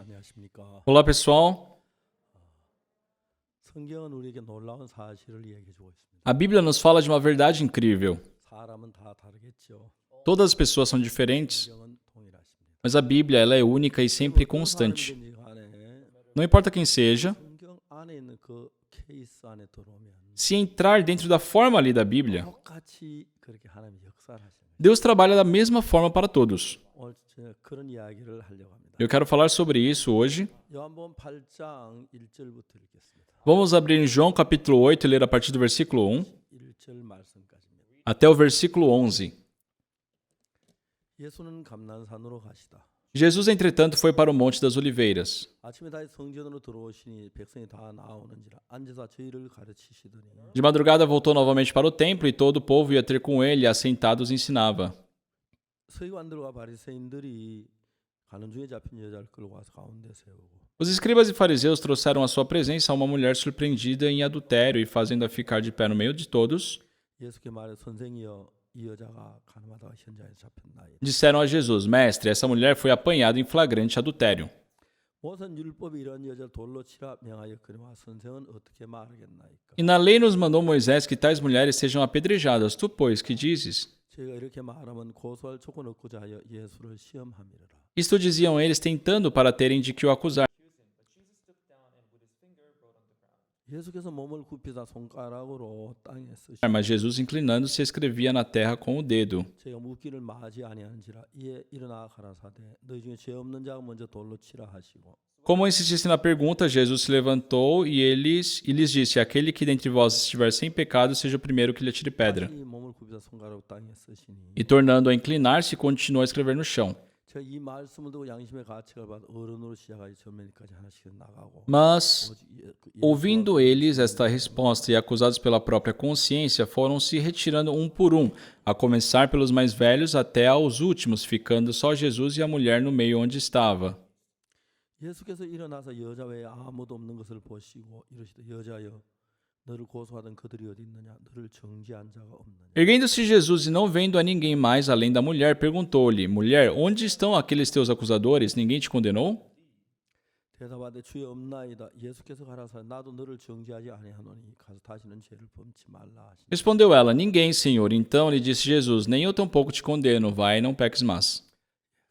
안녕하십니까. Olá, pessoal. 성경은 우리에게 놀라운 사실을 이야기해 주고 있습니다. A Bíblia nos fala de uma verdade incrível. 사람은 다 다르겠죠. Todas as pessoas são diferentes, 성경은 동일하십니다. mas a Bíblia ela é única e sempre constante. 사람이든지 간에 Não importa quem seja, 성경 안에 있는 그 케이스 안에 들어오면 se entrar dentro da forma ali da Bíblia, 똑같이 그렇게 하나님이 역사를 하시는 거예요. Deus trabalha da mesma forma para todos. 오늘 제가 그런 이야기를 하려고 합니다. Eu quero falar sobre isso hoje. 요한복음 8장 1절부터 읽겠습니다. Vamos abrir em João capítulo 8 e ler a partir do versículo 1 1절 말씀까지입니다. até o versículo 11. 예수는 감난산으로 가시다. Jesus, entretanto, foi para o Monte das Oliveiras. 아침에 다시 성전으로 들어오시니 백성이 다 나오는지라 앉아서 저희를 가르치시더니 De madrugada voltou novamente para o templo e todo o povo ia ter com ele e assentados ensinava. 서기관들과 바리새인들이 가는 중에 잡힌 여자를 끌고 와서 가운데 세우고 Os escribas e fariseus trouxeram à sua presença uma mulher surpreendida em adultério e fazendo-a ficar de pé no meio de todos, 예수께 말해 선생이여 이 여자가 가늠하다가 현장에서 잡혔나이다. disseram a Jesus: Mestre, essa mulher foi apanhada em flagrante adultério. 모세는 율법이 이런 여자를 돌로 치라 명하였거니와 선생은 어떻게 말하겠나이까. E na lei nos mandou Moisés que tais mulheres sejam apedrejadas. Tu, pois, que dizes? 저희가 이렇게 말하면 고소할 조건 얻고자 하여 예수를 시험함이라. Isto diziam eles, tentando para terem de que o acusar. 예수께서 몸을 굽히사 손가락으로 땅에 쓰시 Mas Jesus, inclinando-se, escrevia na terra com o dedo. 제가 묻기를 마지 아니하는지라 이에 일어나 가라사대 너희 중에 죄 없는 자가 먼저 돌로 치라 하시고 Como insistisse na pergunta, Jesus se levantou e lhes disse: Aquele que dentre vós estiver sem pecado, seja o primeiro que lhe atire pedra. 다시 몸을 굽히사 손가락으로 땅에 쓰시니 E tornando a inclinar-se, continuou a escrever no chão. 제가 이 말씀을 듣고 양심의 가책을 받아 어른으로 시작하여 전면까지 하나씩 나가고 Mas, 오직 ouvindo eles esta resposta e acusados pela própria consciência, foram se retirando um por um, a começar pelos mais velhos até aos últimos, ficando só Jesus e a mulher no meio onde estava. 예수께서 일어나서 여자 외에 아무도 없는 것을 보시고 이르시되 여자여 너를 고소하던 그들이 어디 있느냐 너를 정죄한 자가 없느냐 Erguendo-se Jesus e não vendo a ninguém mais além da mulher, perguntou-lhe: Mulher, onde estão aqueles teus acusadores? Ninguém te condenou? 대답하되 주여 없나이다. 예수께서 가라사 나도 너를 정죄하지 아니하노니 가서 다시는 죄를 범치 말라 하시니 Respondeu ela: Ninguém, Senhor. Então lhe disse Jesus: Nem eu tampouco te condeno. Vai e não peques mais.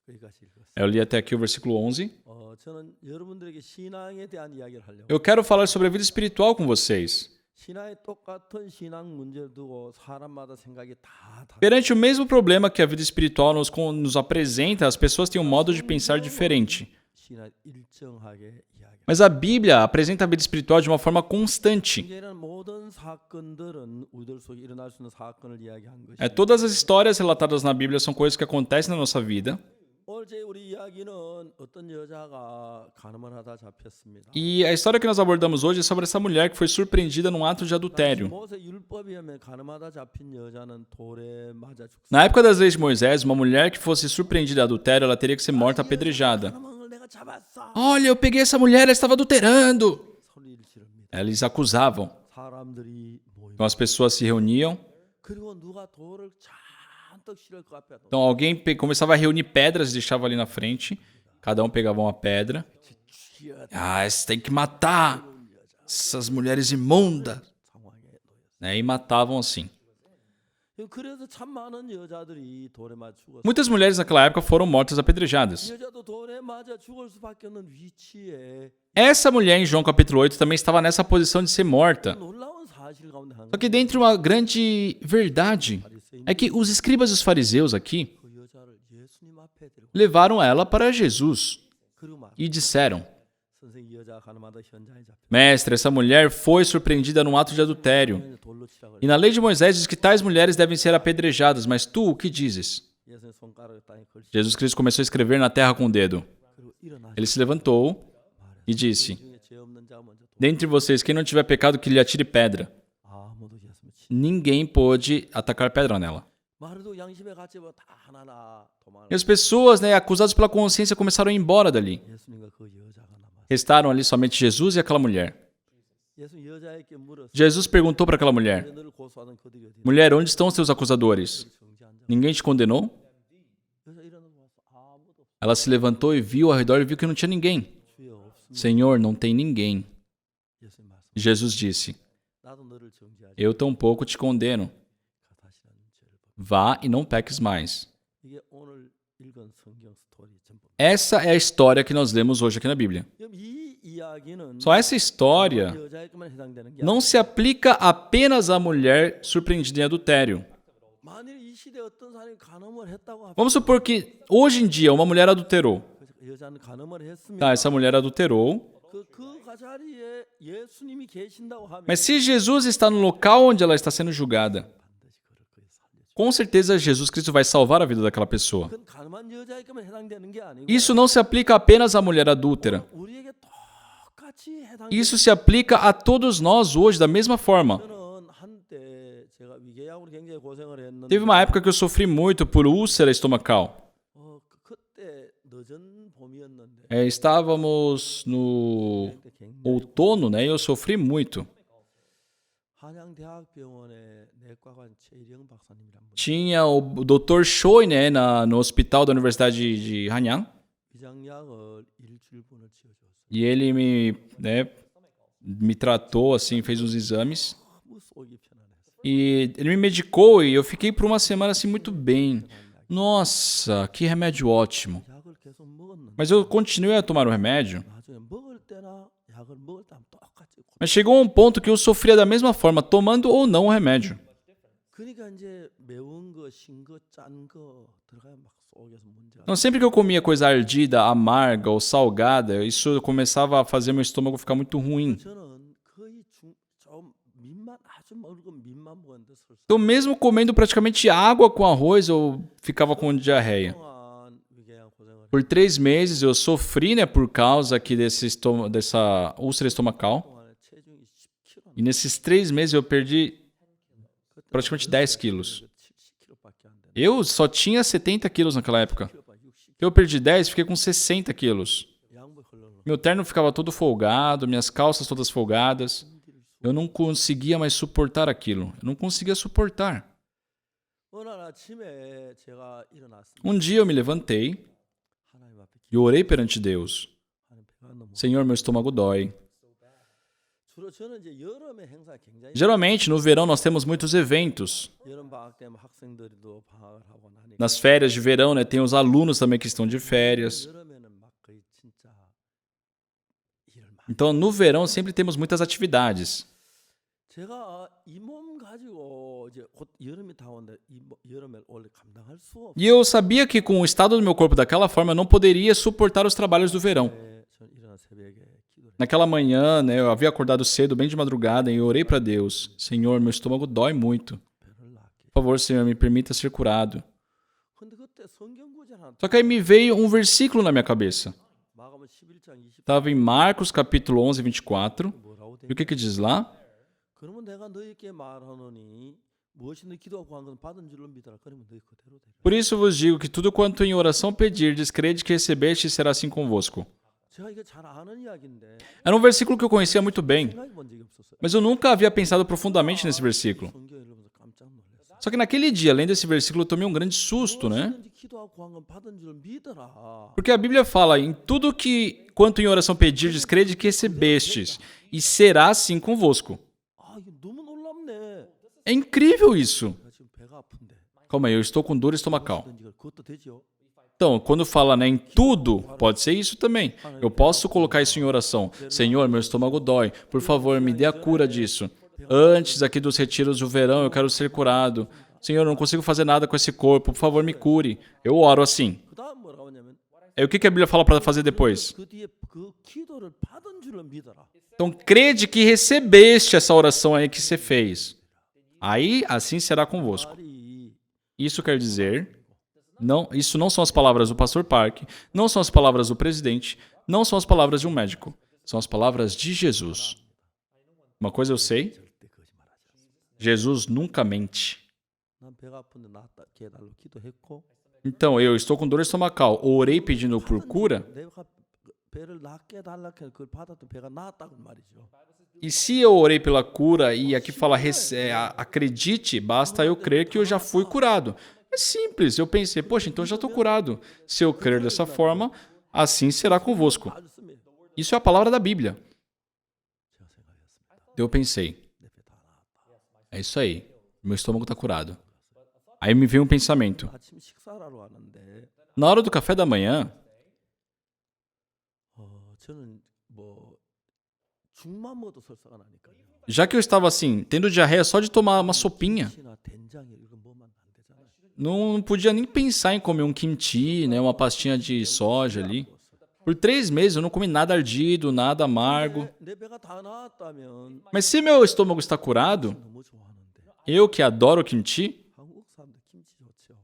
거기까지 읽었어요. Eu li até aqui o versículo 11. 저는 여러분들에게 신앙에 대한 이야기를 하려고 Eu quero falar sobre a vida espiritual com vocês. 신앙에 똑같은 신앙 문제를 두고 사람마다 생각이 다 다르다. Perante o mesmo problema que a vida espiritual nos apresenta, as pessoas têm um modo de pensar diferente. 신앙 일정하게 이야기. Mas a Bíblia apresenta a vida espiritual de uma forma constante. 이제는 모든 사건들은 우리들 속에 일어날 수 있는 사건을 이야기한 것이. Todas as histórias relatadas na Bíblia são coisas que acontecem na nossa vida. 어제 우리 이야기는 어떤 여자가 간음을 하다 잡혔습니다. E a história que nós abordamos hoje é sobre essa mulher que foi surpreendida num ato de adultério. 모세 율법에 의하면 간음하다 잡힌 여자는 돌에 맞아 죽습니다. Na época das leis de Moisés, uma mulher que fosse surpreendida em adultério, ela teria que ser morta apedrejada. 간음을 내가 잡았어. Olha, eu peguei essa mulher, ela estava adulterando. 소리를 지릅니다. Eles acusavam. 사람들이 모이고 Então as pessoas se reuniam. 그리고 누가 돌을 잔뜩 실을 그 앞에 Então alguém começava a reunir pedras e deixava ali na frente. Cada um pegava uma pedra. Você tem que matar essas mulheres imundas. 상황에 놓였어요. E matavam assim. 그래서 참 많은 여자들이 돌에 맞아 죽었어요. Muitas mulheres naquela época foram mortas apedrejadas. 여자도 돌에 맞아 죽을 수밖에 없는 위치에 Essa mulher em João capítulo 8 também estava nessa posição de ser morta. 놀라운 사실 가운데 한 Só que dentro de uma grande verdade 바리새인 é que os escribas e os fariseus aqui 그 여자를 예수님 앞에 데리고 levaram ela para Jesus 그리고 말 e disseram: 선생 이 여자 간음하다 현장에 잡혀 Mestre, essa mulher foi surpreendida num ato de adultério. 돌로 치라고 E na lei de Moisés diz que tais mulheres devem ser apedrejadas, mas tu o que dizes? 예수님 손가락을 땅에 걸치고 Jesus Cristo começou a escrever na terra com o dedo. 그리고 일어나 Ele se levantou e disse: 중에 죄 없는 자가 먼저 돌 Dentre vocês, quem não tiver pecado, que lhe atire pedra. 아무도 예수님 치 Ninguém pôde atacar pedra nela. 말도 양심의 가치보 다 하나하나 도망을 E as pessoas, acusadas pela consciência, começaram a ir embora dali. 예수님과 그 여자가 남았어요. Restaram ali somente Jesus e aquela mulher. 예수 여자에게 물었어요. Jesus perguntou para aquela mulher: 너를 고소하던 그들이 어디 Mulher, onde estão os teus acusadores? 정죄한 자 Ninguém te condenou? 여자 일어나서 와서 아무도 없어. Ela se levantou e viu ao redor e viu que não tinha ninguém. Senhor, não tem ninguém. 예수님 말씀. Jesus disse, 나도 너를 정죄하지 eu tampouco te condeno. 다시는 죄를 범. Vá e não peques mais. 이게 오늘 읽은 성경 스토리 전부. Essa é a história que nós lemos hoje aqui na Bíblia. 그럼 이 이야기는 Só essa história 여자에게만 해당되는 게 não se aplica apenas à mulher surpreendida em adultério. 만일 이 시대에 어떤 사람이 간음을 했다고 하면 Vamos supor que hoje em dia uma mulher adulterou. 그 여자는 간음을 했으면 Tá, essa mulher adulterou. 그 자리에 예수님이 계신다고 하면 Mas se Jesus está no local onde ela está sendo julgada, 반드시 그를 거기에 살려줘. com certeza Jesus Cristo vai salvar a vida daquela pessoa. 그건 간음한 여자에게만 해당되는 게 아니고 Isso não se aplica apenas à mulher adúltera. 우리에게 똑같이 해당되는. Isso se aplica a todos nós hoje da mesma forma. 저는 한때 제가 위궤양으로 굉장히 고생을 했는데 Teve uma época que eu sofri muito por úlcera estomacal. 그때 늦은 봄이었는데 Estávamos no 그때 굉장히 outono, né? E eu sofri muito. 한양대학병원의 내과관 최일영 박사님이란 분 Tinha o Dr. Choi, né, no hospital da Universidade de Hanyang, 위장약을 일주일분을 지어줬어요. e ele me tratou assim, fez uns exames, 너무 속이 편안했어요. e ele me medicou e eu fiquei por uma semana assim muito bem. Nossa, que remédio ótimo. 약을 계속 먹었는데 Mas eu continuei a tomar o remédio. 나중에 먹을 때나 약을 먹을 때 똑같이 Mas chegou um ponto que eu sofria da mesma forma, tomando ou não o remédio. 그러니까 이제 매운 거, 신 거, 짠 거 들어가면 막 속에서 문제가. Então, sempre que eu comia coisa ardida, amarga ou salgada, isso começava a fazer meu estômago ficar muito ruim. 저는 거의 좀 민만 아주 먹은 민만 먹었는데 설사 Então, mesmo comendo praticamente água com arroz, eu ficava com diarreia. 동안 위궤양 고생을 Por 3 meses eu sofri, né, por causa aqui dessa úlcera estomacal. 동안에 체중이 10kg. E nesses 3 meses eu perdi praticamente 10 quilos. 70kg밖에 안 되는. Eu só tinha 70 quilos naquela época. 60kg. Eu perdi 10, fiquei com 60 quilos. 양복 흘러는. Meu terno ficava todo folgado, minhas calças todas folgadas. Eu não conseguia mais suportar aquilo. Eu não conseguia suportar. 어느 날 아침에 제가 일어났습니다. Um dia eu me levantei 하나님 앞에 e orei perante Deus. 기도하는 배가 너무. Senhor, meu estômago dói. 주로 저는 이제 여름에 행사 굉장히 Geralmente, no verão, nós temos muitos eventos. 여름 방학 때문에 학생들도 방학을 하고 나니까 Nas férias de verão, né, tem os alunos também que estão de férias. 여름에는 막 거의 진짜 일을 많이. Então, no verão, sempre temos muitas atividades. 제가 이 몸 가지고 이제 곧 여름이 다오는데 여름에 원래 감당할 수 없어요. E eu sabia que com o estado do meu corpo daquela forma, eu não poderia suportar os trabalhos do verão. 저는 일어나 새벽에 기도를 Naquela manhã, né, eu havia acordado cedo, bem de madrugada, e eu orei para Deus. Senhor, meu estômago dói muito. 배를 낳게. Por favor, Senhor, me permita ser curado. 근데 그때 성경 구절 하나 Só que aí me veio um versículo na minha cabeça. 마가복음 11장 20. Estava em Marcos, capítulo 11, 24. 뭐라고 돼? E o que diz lá? 그러면 내가 너희에게 말하노니 무엇이 너 기도하고 구한 건 받은 줄로 믿어라. 그러면 너희 그대로 되라. Por isso vos digo que tudo quanto em oração pedirdes, crede que recebeste, será assim convosco. 제가 이거 잘 아는 이야기인데 Era um versículo que eu conhecia muito bem, 생각해 본 적이 없었어요. mas eu nunca havia pensado profundamente nesse versículo. 성경을 읽으면서 깜짝 놀랐어요. Só que naquele dia, além desse versículo, eu tomei um grande susto, né? 무엇이든지 기도하고 구한 건 받은 줄 믿어라. Porque a Bíblia fala, em tudo que quanto em oração pedirdes, crede que recebestes, e será assim convosco. 아, 이거 너무 놀랍네. É incrível isso. 내가 지금 배가 아픈데. Calma aí, eu estou com dor estomacal. 무엇이든지 그것도 되지요. Então, quando fala né, em tudo, pode ser isso também. Eu posso colocar isso em oração. Senhor, meu estômago dói. Por favor, me dê a cura disso. Antes aqui dos retiros do verão, eu quero ser curado. Senhor, eu não consigo fazer nada com esse corpo. Por favor, me cure. Eu oro assim. 그다음 뭐라고 하냐면 Aí o que a Bíblia fala para fazer depois? 그 뒤에 그 기도를 받은 줄로 믿어라. Então, crede que recebeste essa oração aí que você fez. Aí, assim será convosco. 말이 Isso quer dizer... Não, isso não são as palavras do pastor Park, não são as palavras do presidente, não são as palavras de um médico. São as palavras de Jesus. Uma coisa eu sei, 절대 거짓말하지 않습니다. Jesus nunca mente. 난 배가 아픈데 낫게 해달라고 기도했고 Então, eu estou com dor estomacal, orei pedindo por cura, 내가 배를 낫게 해달라고 해서 그걸 받았던 배가 나았다고 말이죠. e se eu orei pela cura, e aqui fala acredite, basta eu crer que eu já fui curado. É simples, eu pensei, poxa, então eu já estou curado. Se eu crer dessa forma, assim será convosco. 아주 씁니다. Isso é a palavra da Bíblia. 제가 생각했습니다. Eu pensei, 내 배 다 나았다. é isso aí, meu estômago está curado. Aí me veio um pensamento. 아침 식사를 하러 왔는데 Na hora do café da manhã, 저는 뭐 죽만 먹어도 설사가 나니까요. já que eu estava assim, tendo diarreia só de tomar uma sopinha, 김치나 된장 이런 거 먹으면 안 되잖아요. não podia nem pensar em comer um kimchi, né, uma pastinha de soja ali. Por 3 meses eu não comi nada ardido, nada amargo. 내 배가 다 나았다면 Mas se meu estômago está curado, 너무 좋아하는데 eu que adoro kimchi, 한국 사람들 김치 좋죠.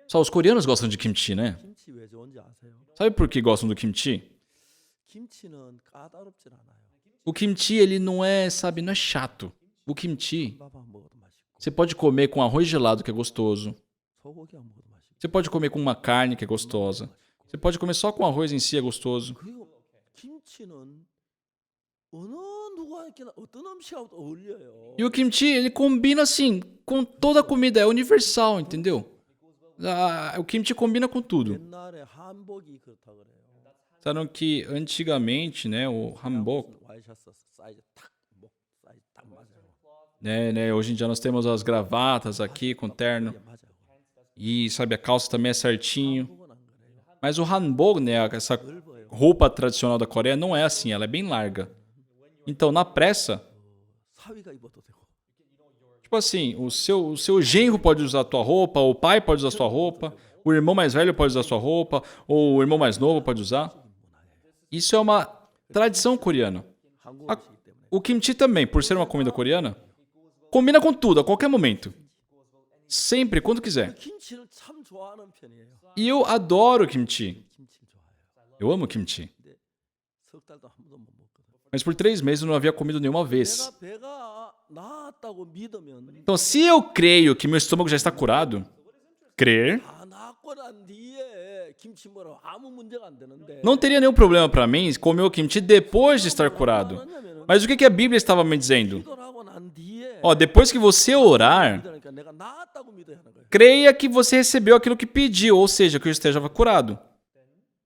só os coreanos gostam de kimchi, né? 김치 왜 좋은지 아세요? Sabe por que gostam do kimchi? 김치는 까다롭질 않아요. O kimchi, ele não é, sabe, não é chato. O kimchi, 밥안 먹어도 맛있고 você pode comer com arroz gelado, que é gostoso. 소고기 안 먹어도 맛있고 Você pode comer com uma carne, que é gostosa. Você pode comer só com arroz em si, é gostoso. 그리고 김치는 어느 누구에게나 어떤 음식하고도 어울려요. E o kimchi, ele combina assim, com toda a comida, é universal, entendeu? O kimchi combina com tudo. 옛날에 한복이 그렇다 그래요. Sabe que antigamente, né, o hanbok, 와이셔츠 사이즈 탁목 사이즈 딱 맞아요. né, hoje em dia nós temos as gravatas aqui com terno. 이게 맞아요. E, sabe, a calça também é certinho. 한복은 안 그래요. Mas o hanbok, né, essa 넓어요. roupa tradicional da Coreia não é assim, ela é bem larga. Então, na pressa, 사위가 입어도 되고. tipo assim, o seu genro pode usar a tua roupa, o pai pode usar a sua roupa, o irmão mais velho pode usar a sua roupa, ou o irmão mais novo pode usar. Isso é uma tradição coreana. 한국 음식이기 때문에. O kimchi também, por ser uma comida coreana, combina com tudo, a qualquer momento. Sempre, quando quiser. 김치를 참 좋아하는 편이에요. E eu adoro kimchi. 김치를 좋아해요. Eu amo kimchi. 근데 석 달도 한 번도 못 먹거든. Mas por 3 meses eu não havia comido nenhuma vez. 배가 나았다고 믿으면 Então, se eu creio que meu estômago já está curado, crer, 다 나았고 난 뒤에 김치 먹으러 아무 문제가 안 되는데. não teria nenhum problema para mim comer o kimchi depois de estar curado. Mas o que a Bíblia estava me dizendo? 기도를 하고 난 뒤에 Ó, depois que você orar, 믿으니까 내가 나았다고 믿어야 하는 거예요. creia que você recebeu aquilo que pediu, ou seja, que eu esteja curado.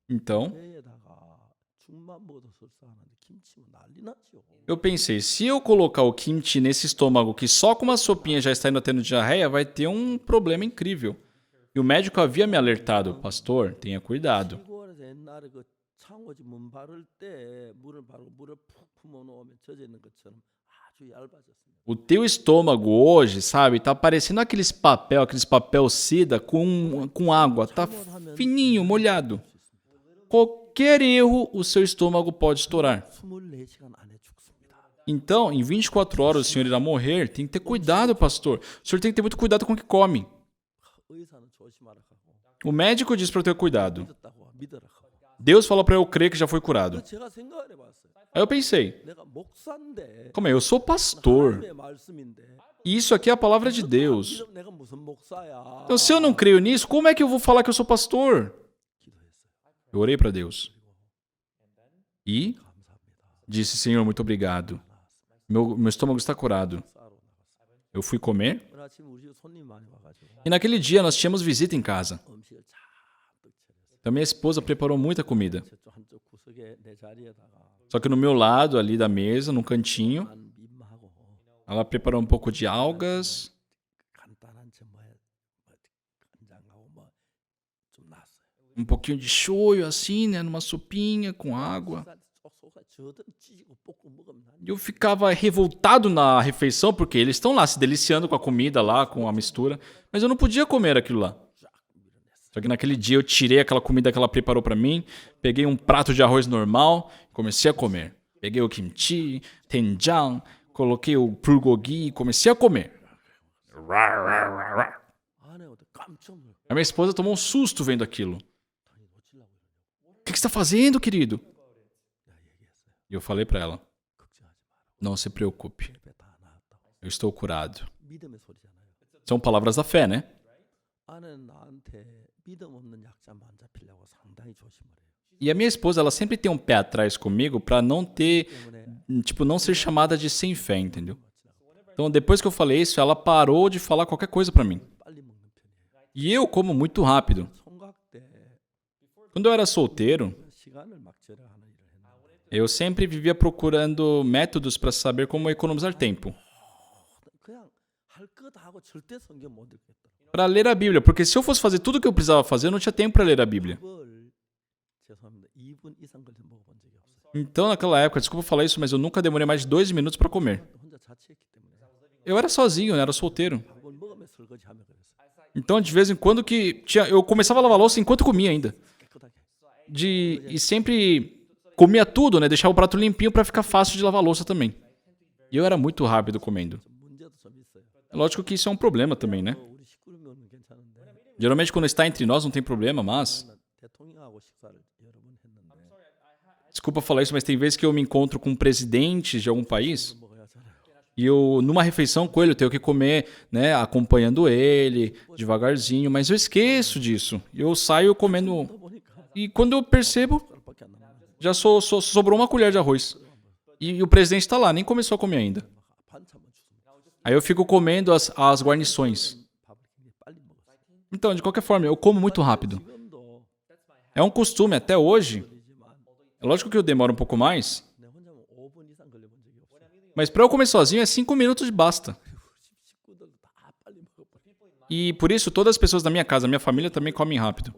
Então, 배에다가 죽만 먹어도 설사하는데 김치면 난리 나죠. eu pensei, se eu colocar o kimchi nesse estômago que só com uma sopinha já está indo tendo diarreia, vai ter um problema incrível. E o médico havia me alertado, pastor, tenha cuidado. 시골에서 옛날에 그 창호지 문 바를 때 물을 바르고 물을 푹 품어 놓으면 젖어 있는 것처럼 아주 얇아졌습니다. O teu estômago hoje, sabe, tá parecendo aqueles papel seda com água, tá fininho, molhado. Qualquer erro, o seu estômago pode estourar. 24시간 안에 죽습니다. Então, em 24 horas o senhor irá morrer. Tem que ter cuidado, pastor. O senhor tem que ter muito cuidado com o que come. 의사는 조심하라 하고 O médico diz para eu ter cuidado. 믿었다고 믿어라 하고. Deus fala para eu crer que já foi curado. 제가 생각을 해봤어요. Aí eu pensei, 내가 목사인데 calma aí, eu sou pastor. 하나님의 말씀인데 E isso aqui é a palavra de Deus. 믿으면 내가 무슨 목사야? Então, se eu não creio nisso, como é que eu vou falar que eu sou pastor? 기도했어요. Eu orei para Deus. E 감사합니다. disse, Senhor, muito obrigado. Meu estômago está curado. 싸러 나갔어요. Eu fui comer. 오늘 아침 우리 집에 손님 많이 와가지고 E naquele dia nós tínhamos visita em casa. 음식을 잔뜩 차렸어요. Então minha esposa preparou muita comida. 저쪽 한쪽 구석에 내 자리에다가 Só que no meu lado, ali da mesa, num cantinho, 한 민하고 ela preparou um pouco de algas, 간단한 간장하고 뭐좀 놨어요. um pouquinho de shoyu, assim, né? Numa sopinha com água. 속속아 저들 찌고 볶고 먹으면 난 E eu ficava revoltado na refeição, porque eles estão lá se deliciando com a comida lá, com a mistura. Mas eu não podia comer aquilo lá. 쫙 밀어냈어요. Só que naquele dia eu tirei aquela comida que ela preparou pra mim, peguei um prato de arroz normal e comecei a comer. Peguei o kimchi, doenjang, coloquei o bulgogi e comecei a comer. 아내한테 깜짝 놀라. A minha esposa tomou um susto vendo aquilo. 당연히 놓치려고 그러냐고. O que você está fazendo, querido? 내가 얘기했어요. E eu falei pra ela, 걱정하지 마라. não se preocupe, 배다 나았다고. eu estou curado. 믿음의 소리잖아요. São palavras da fé, né? 아내는 나한테 믿음 없는 약자만 안 잡히려고 상당히 조심을 해요. E a minha esposa, ela sempre tem um pé atrás comigo pra não ter, 때문에 tipo, não ser chamada de sem fé, entendeu? Então, depois que eu falei isso, ela parou de falar qualquer coisa pra mim. 빨리 먹는 편이에요. E eu como muito rápido. 총각 때 Quando eu era solteiro, 시간을 막 절약하는 일을 했는데 Eu sempre vivia procurando métodos para saber como economizar tempo. 그냥 할 거 다 하고 절대 성경 못 읽겠다. Para ler a Bíblia, porque se eu fosse fazer tudo o que eu precisava fazer, eu não tinha tempo para ler a Bíblia. 그걸 죄송합니다. 2분 이상 걸려 먹어본 적이 없어요. Então, naquela época, desculpa falar isso, mas eu nunca demorei mais de 2 minutos para comer. 혼자 자취했기 때문에 Eu era sozinho, eu era solteiro. 밥을 먹으며 설거지하며 그랬어요. Então, de vez em quando que eu começava a lavar louça enquanto comia ainda. 깨끗하게. E sempre comia tudo, né? Deixava o prato limpinho para ficar fácil de lavar louça também. E eu era muito rápido comendo. 좀 문제도 좀 있어요. É lógico que isso é um problema também, né? 우리 식구면 괜찮은데 Geralmente quando está entre nós não tem problema, mas... 나 대통령하고 식사를 여러 번 했는데 Desculpa falar isso, mas tem vezes que eu me encontro com presidentes de algum país 먹어야 하잖아요. e eu, numa refeição com ele, eu tenho que comer, né, acompanhando ele, devagarzinho, mas eu esqueço disso. Eu saio comendo... 또 보니까 E quando eu percebo, 쌀밖에 안 남아요. já sobrou uma colher de arroz. E o presidente está lá, nem começou a comer ainda. 반찬만 주습니다. Aí eu fico comendo as guarnições. 밥을 굉장히 빨리 먹었어요. Então, de qualquer forma, eu como muito rápido. 지금도 É um costume até hoje. 걸리지만 É lógico que eu demoro um pouco mais, 내 혼자면 5분 이상 걸려본 적이 없어요. mas para eu comer sozinho é 5 minutos de basta. 식구들도 다 빨리 먹어버려요. E por isso todas as pessoas da minha casa, minha família também comem rápido.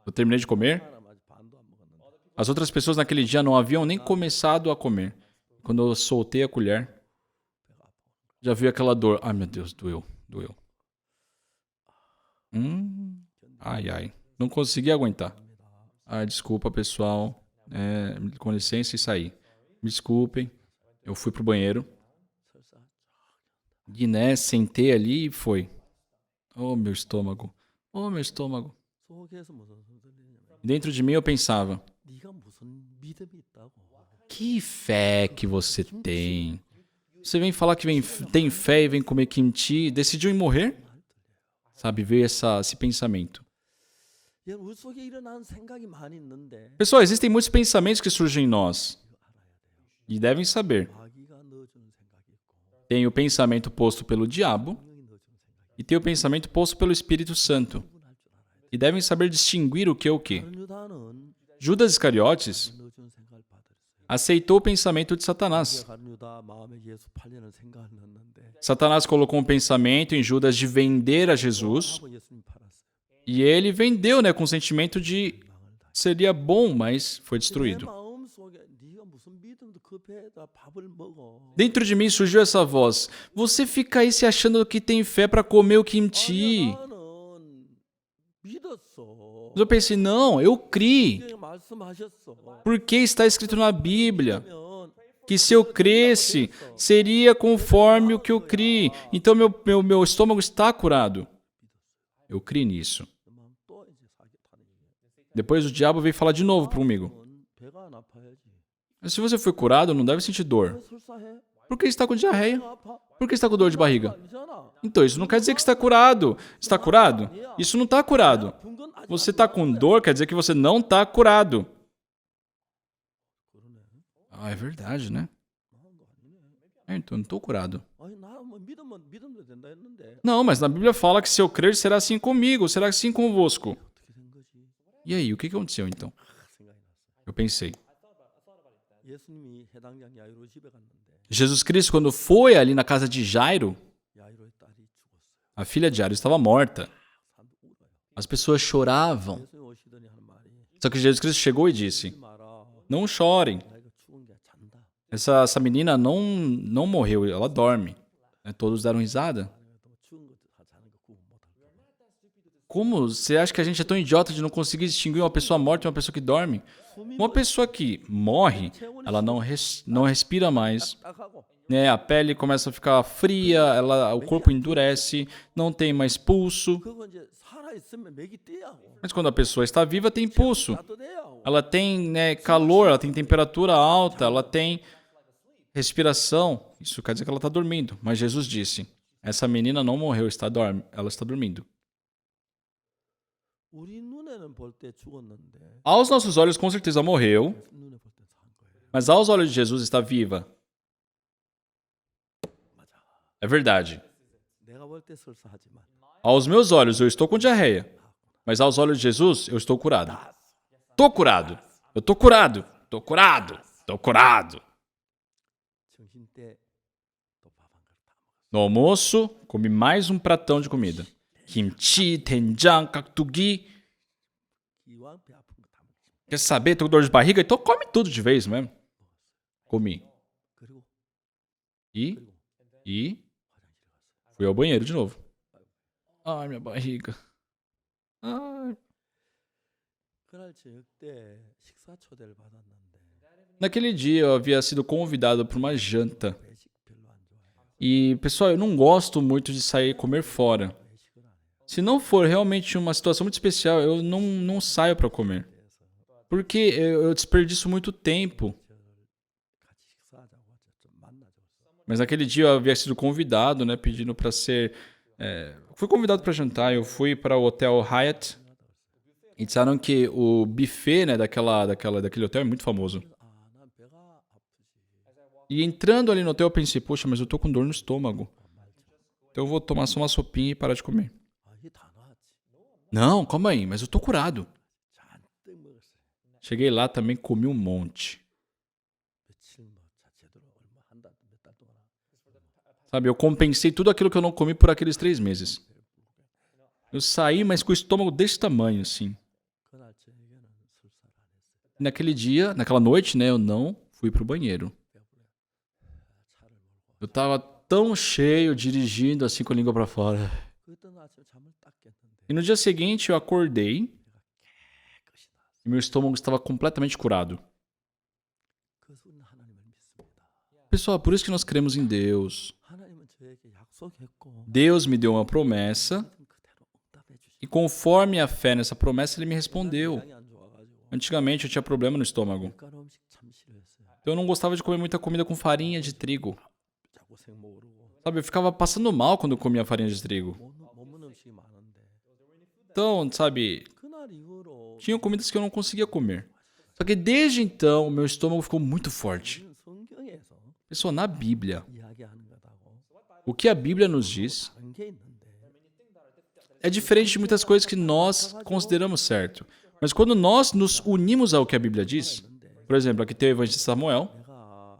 Eu terminei de comer, 하나는 아직 반도 안 먹었는데 as outras pessoas naquele dia não haviam nem começado a comer. Quando eu soltei a colher, já veio aquela dor. Ai meu Deus, doeu. Ai, ai. Não consegui aguentar. Ah, desculpa pessoal. Com licença e saí. Me desculpem. Eu fui pro banheiro. 설사 E né, sentei ali e foi. Oh, meu estômago. Oh, meu estômago. 속에서 무슨 소리 들리냐면 Dentro de mim eu pensava: 네가 무슨 믿음이 있다고. que fé que você tem? Você vem falar que tem fé e vem comer kimchi, decidiu em morrer? Sabe, veio esse pensamento. 예, 우리 속에 일어나는 생각이 많이 있는데 Pessoal, existem muitos pensamentos que surgem em nós. E devem saber. 마귀가 넣어주는 생각이 있고 Tem o pensamento posto pelo diabo 성령이 넣어주는 생각이 e tem o pensamento posto pelo Espírito Santo. 구분할 줄 알아야 돼. E devem saber distinguir o que é o que. 다른 유다는 Judas Iscariotes 넣어주는 생각을 받았어요. aceitou o pensamento de Satanás. 다른 유다 마음에 예수 팔리는 생각을 넣었는데 Satanás colocou um pensamento em Judas de vender a Jesus. 하고 예수님 팔았어요. E ele vendeu, né, com o sentimento de 망을 다. seria bom, mas foi 내 destruído. 마음 속에 네가 무슨 믿음도 그 배에다 밥을 먹어. Dentro de mim surgiu essa voz: você fica aí se achando que tem fé para comer o 아니야, kimchi. 나는 믿었어. Mas eu pensei: não, eu criei. 성경에 말씀하셨어. Porque está escrito na Bíblia 그러면 que se eu cresce, seria conforme o que eu criei. Então meu estômago está curado. Eu criei nisso. 너 마음 또 이제 사기 타는 얘기야. Depois o diabo veio falar de novo comigo: 그러면 배가 안 아파야지. se você foi curado, não deve sentir dor. 왜 설사해? Por que está com diarreia? 배가 아파? Por que está com dor de barriga? 아니잖아. Então, isso não quer dizer que está curado. Está curado? Isso não está curado. 아픈 건 아직 Você 안 está com 나았는데. dor, quer dizer que você não está curado. 그러네. Ah, é verdade, né? 나은 거 아니네. Então, eu não estou curado. 아니 나뭐 믿으면 된다 했는데 Não, mas na Bíblia fala que se eu crer, será assim comigo, será assim convosco. 어떻게 된 거지? E aí, o que aconteceu então? 생각이 났어요. Eu pensei. 예수님이 해당장 야이로 집에 갔는데 Jesus Cristo, quando foi ali na casa de Jairo, 야이로의 딸이 죽었어요. a filha de Jairo estava morta. 사람들 울어요. As pessoas choravam. 예수님 오시더니 하는 말이 Só que Jesus Cristo chegou e disse: 울지 마라. não chorem. 나이가 죽은 게 잔다. Essa menina não morreu, ela dorme. Né, todos deram risada. 또 죽은 거 자는 거 구분 못할 거야. Como você acha que a gente é tão idiota de não conseguir distinguir uma pessoa morta e uma pessoa que dorme? Uma pessoa que morre, ela não respira mais, 딱하고 né? A pele começa a ficar fria, o corpo endurece, não tem mais pulso. 그거 이제 살아 있으면 맥이 떼하고 Mas quando a pessoa está viva, tem pulso. 따뜻해하고 Ela tem, né, calor, ela tem temperatura alta, ela tem respiração. Isso quer dizer que ela está dormindo. Mas Jesus disse: essa menina não morreu, ela está dormindo. 우리 눈에는 볼 때 죽었는데 Aos nossos olhos, com certeza morreu, 눈에 볼 때 산 거예요. mas aos olhos de Jesus está viva. 맞아. É verdade. 내가 볼 때 설사하지만 Aos meus olhos, eu estou com diarreia, mas aos olhos de Jesus, eu estou curado. Tô curado. Eu tô curado. Tô curado. Tô curado. 점심 때 또 밥 한 그릇 다 먹었어. No almoço, comi mais um pratão de comida. Kimchi, 된장, 깍두기. 이왕 배 아픈 거 다 먹지. Quer saber? Tô com dor de barriga, então come tudo de vez mesmo. Comi. 그리고 E 화장실 갔어요. fui ao banheiro de novo. Ai, minha barriga. Ai. 그날 저녁 때 식사 초대를 받았는데 Naquele dia eu havia sido convidado para uma janta. 외식 별로 안 좋아해요. E, pessoal, eu não gosto muito de sair comer fora. 외식을 안 해요. Se não for realmente uma situação muito especial, eu não saio para comer. Porque eu desperdiço muito tempo. 같이 식사하자고 좀 만나자고. Mas naquele dia eu havia sido convidado, né, pedindo para ser... fui convidado para jantar, eu fui para o Hotel Hyatt. E disseram que o buffet, né, daquele hotel é muito famoso. 난 배가 아프지. E entrando ali no hotel eu pensei, poxa, mas eu tô com dor no estômago. Então eu vou tomar só uma sopinha e parar de comer. 이게 다 나왔지. Não, calma aí, mas eu tô curado. 잔뜩 먹었어요. Cheguei lá também, comi um monte. 며칠 제대로 얼마 몇 달 동안 Sabe, eu compensei tudo aquilo que eu não comi por aqueles 3 meses. Eu saí, mas com o estômago desse tamanho, assim. 그날 저녁에는 술사를 안 했어요. Naquele dia, naquela noite, né, eu não fui pro banheiro. 차를 몰고. Eu tava tão cheio, dirigindo assim com a língua pra fora. 그랬던 아침에 잠을 딱 깼는데 E no dia seguinte eu acordei 깨끗이 나왔어요. e meu estômago estava completamente curado. 그래서 우리는 하나님을 믿습니다. Pessoal, por isso que nós cremos em Deus. 하나님은 저에게 약속했고 Deus me deu uma promessa 그대로 응답해 주시고 e conforme a fé nessa promessa, Ele me respondeu. 양이 안 좋아가지고 Antigamente eu tinha problema no estômago. 밀가루 음식 참 싫어했어요. Então eu não gostava de comer muita comida com farinha de trigo. 자꾸 생모르고 Sabe, eu ficava passando mal quando eu comia farinha de trigo. 못 먹는 음식이 많은데 Então, sabe, 그날 이후로 tinham comidas que eu não conseguia comer. Só que desde então, meu estômago ficou muito forte. 우리는 성경에서 Pessoal, na Bíblia, 이야기하는 것하고 o que a Bíblia nos diz 다른 게 있는데 é diferente de muitas coisas que nós consideramos certo. Mas quando nós nos unimos ao que a Bíblia diz, por exemplo, aqui tem o evangelista Samuel, 내가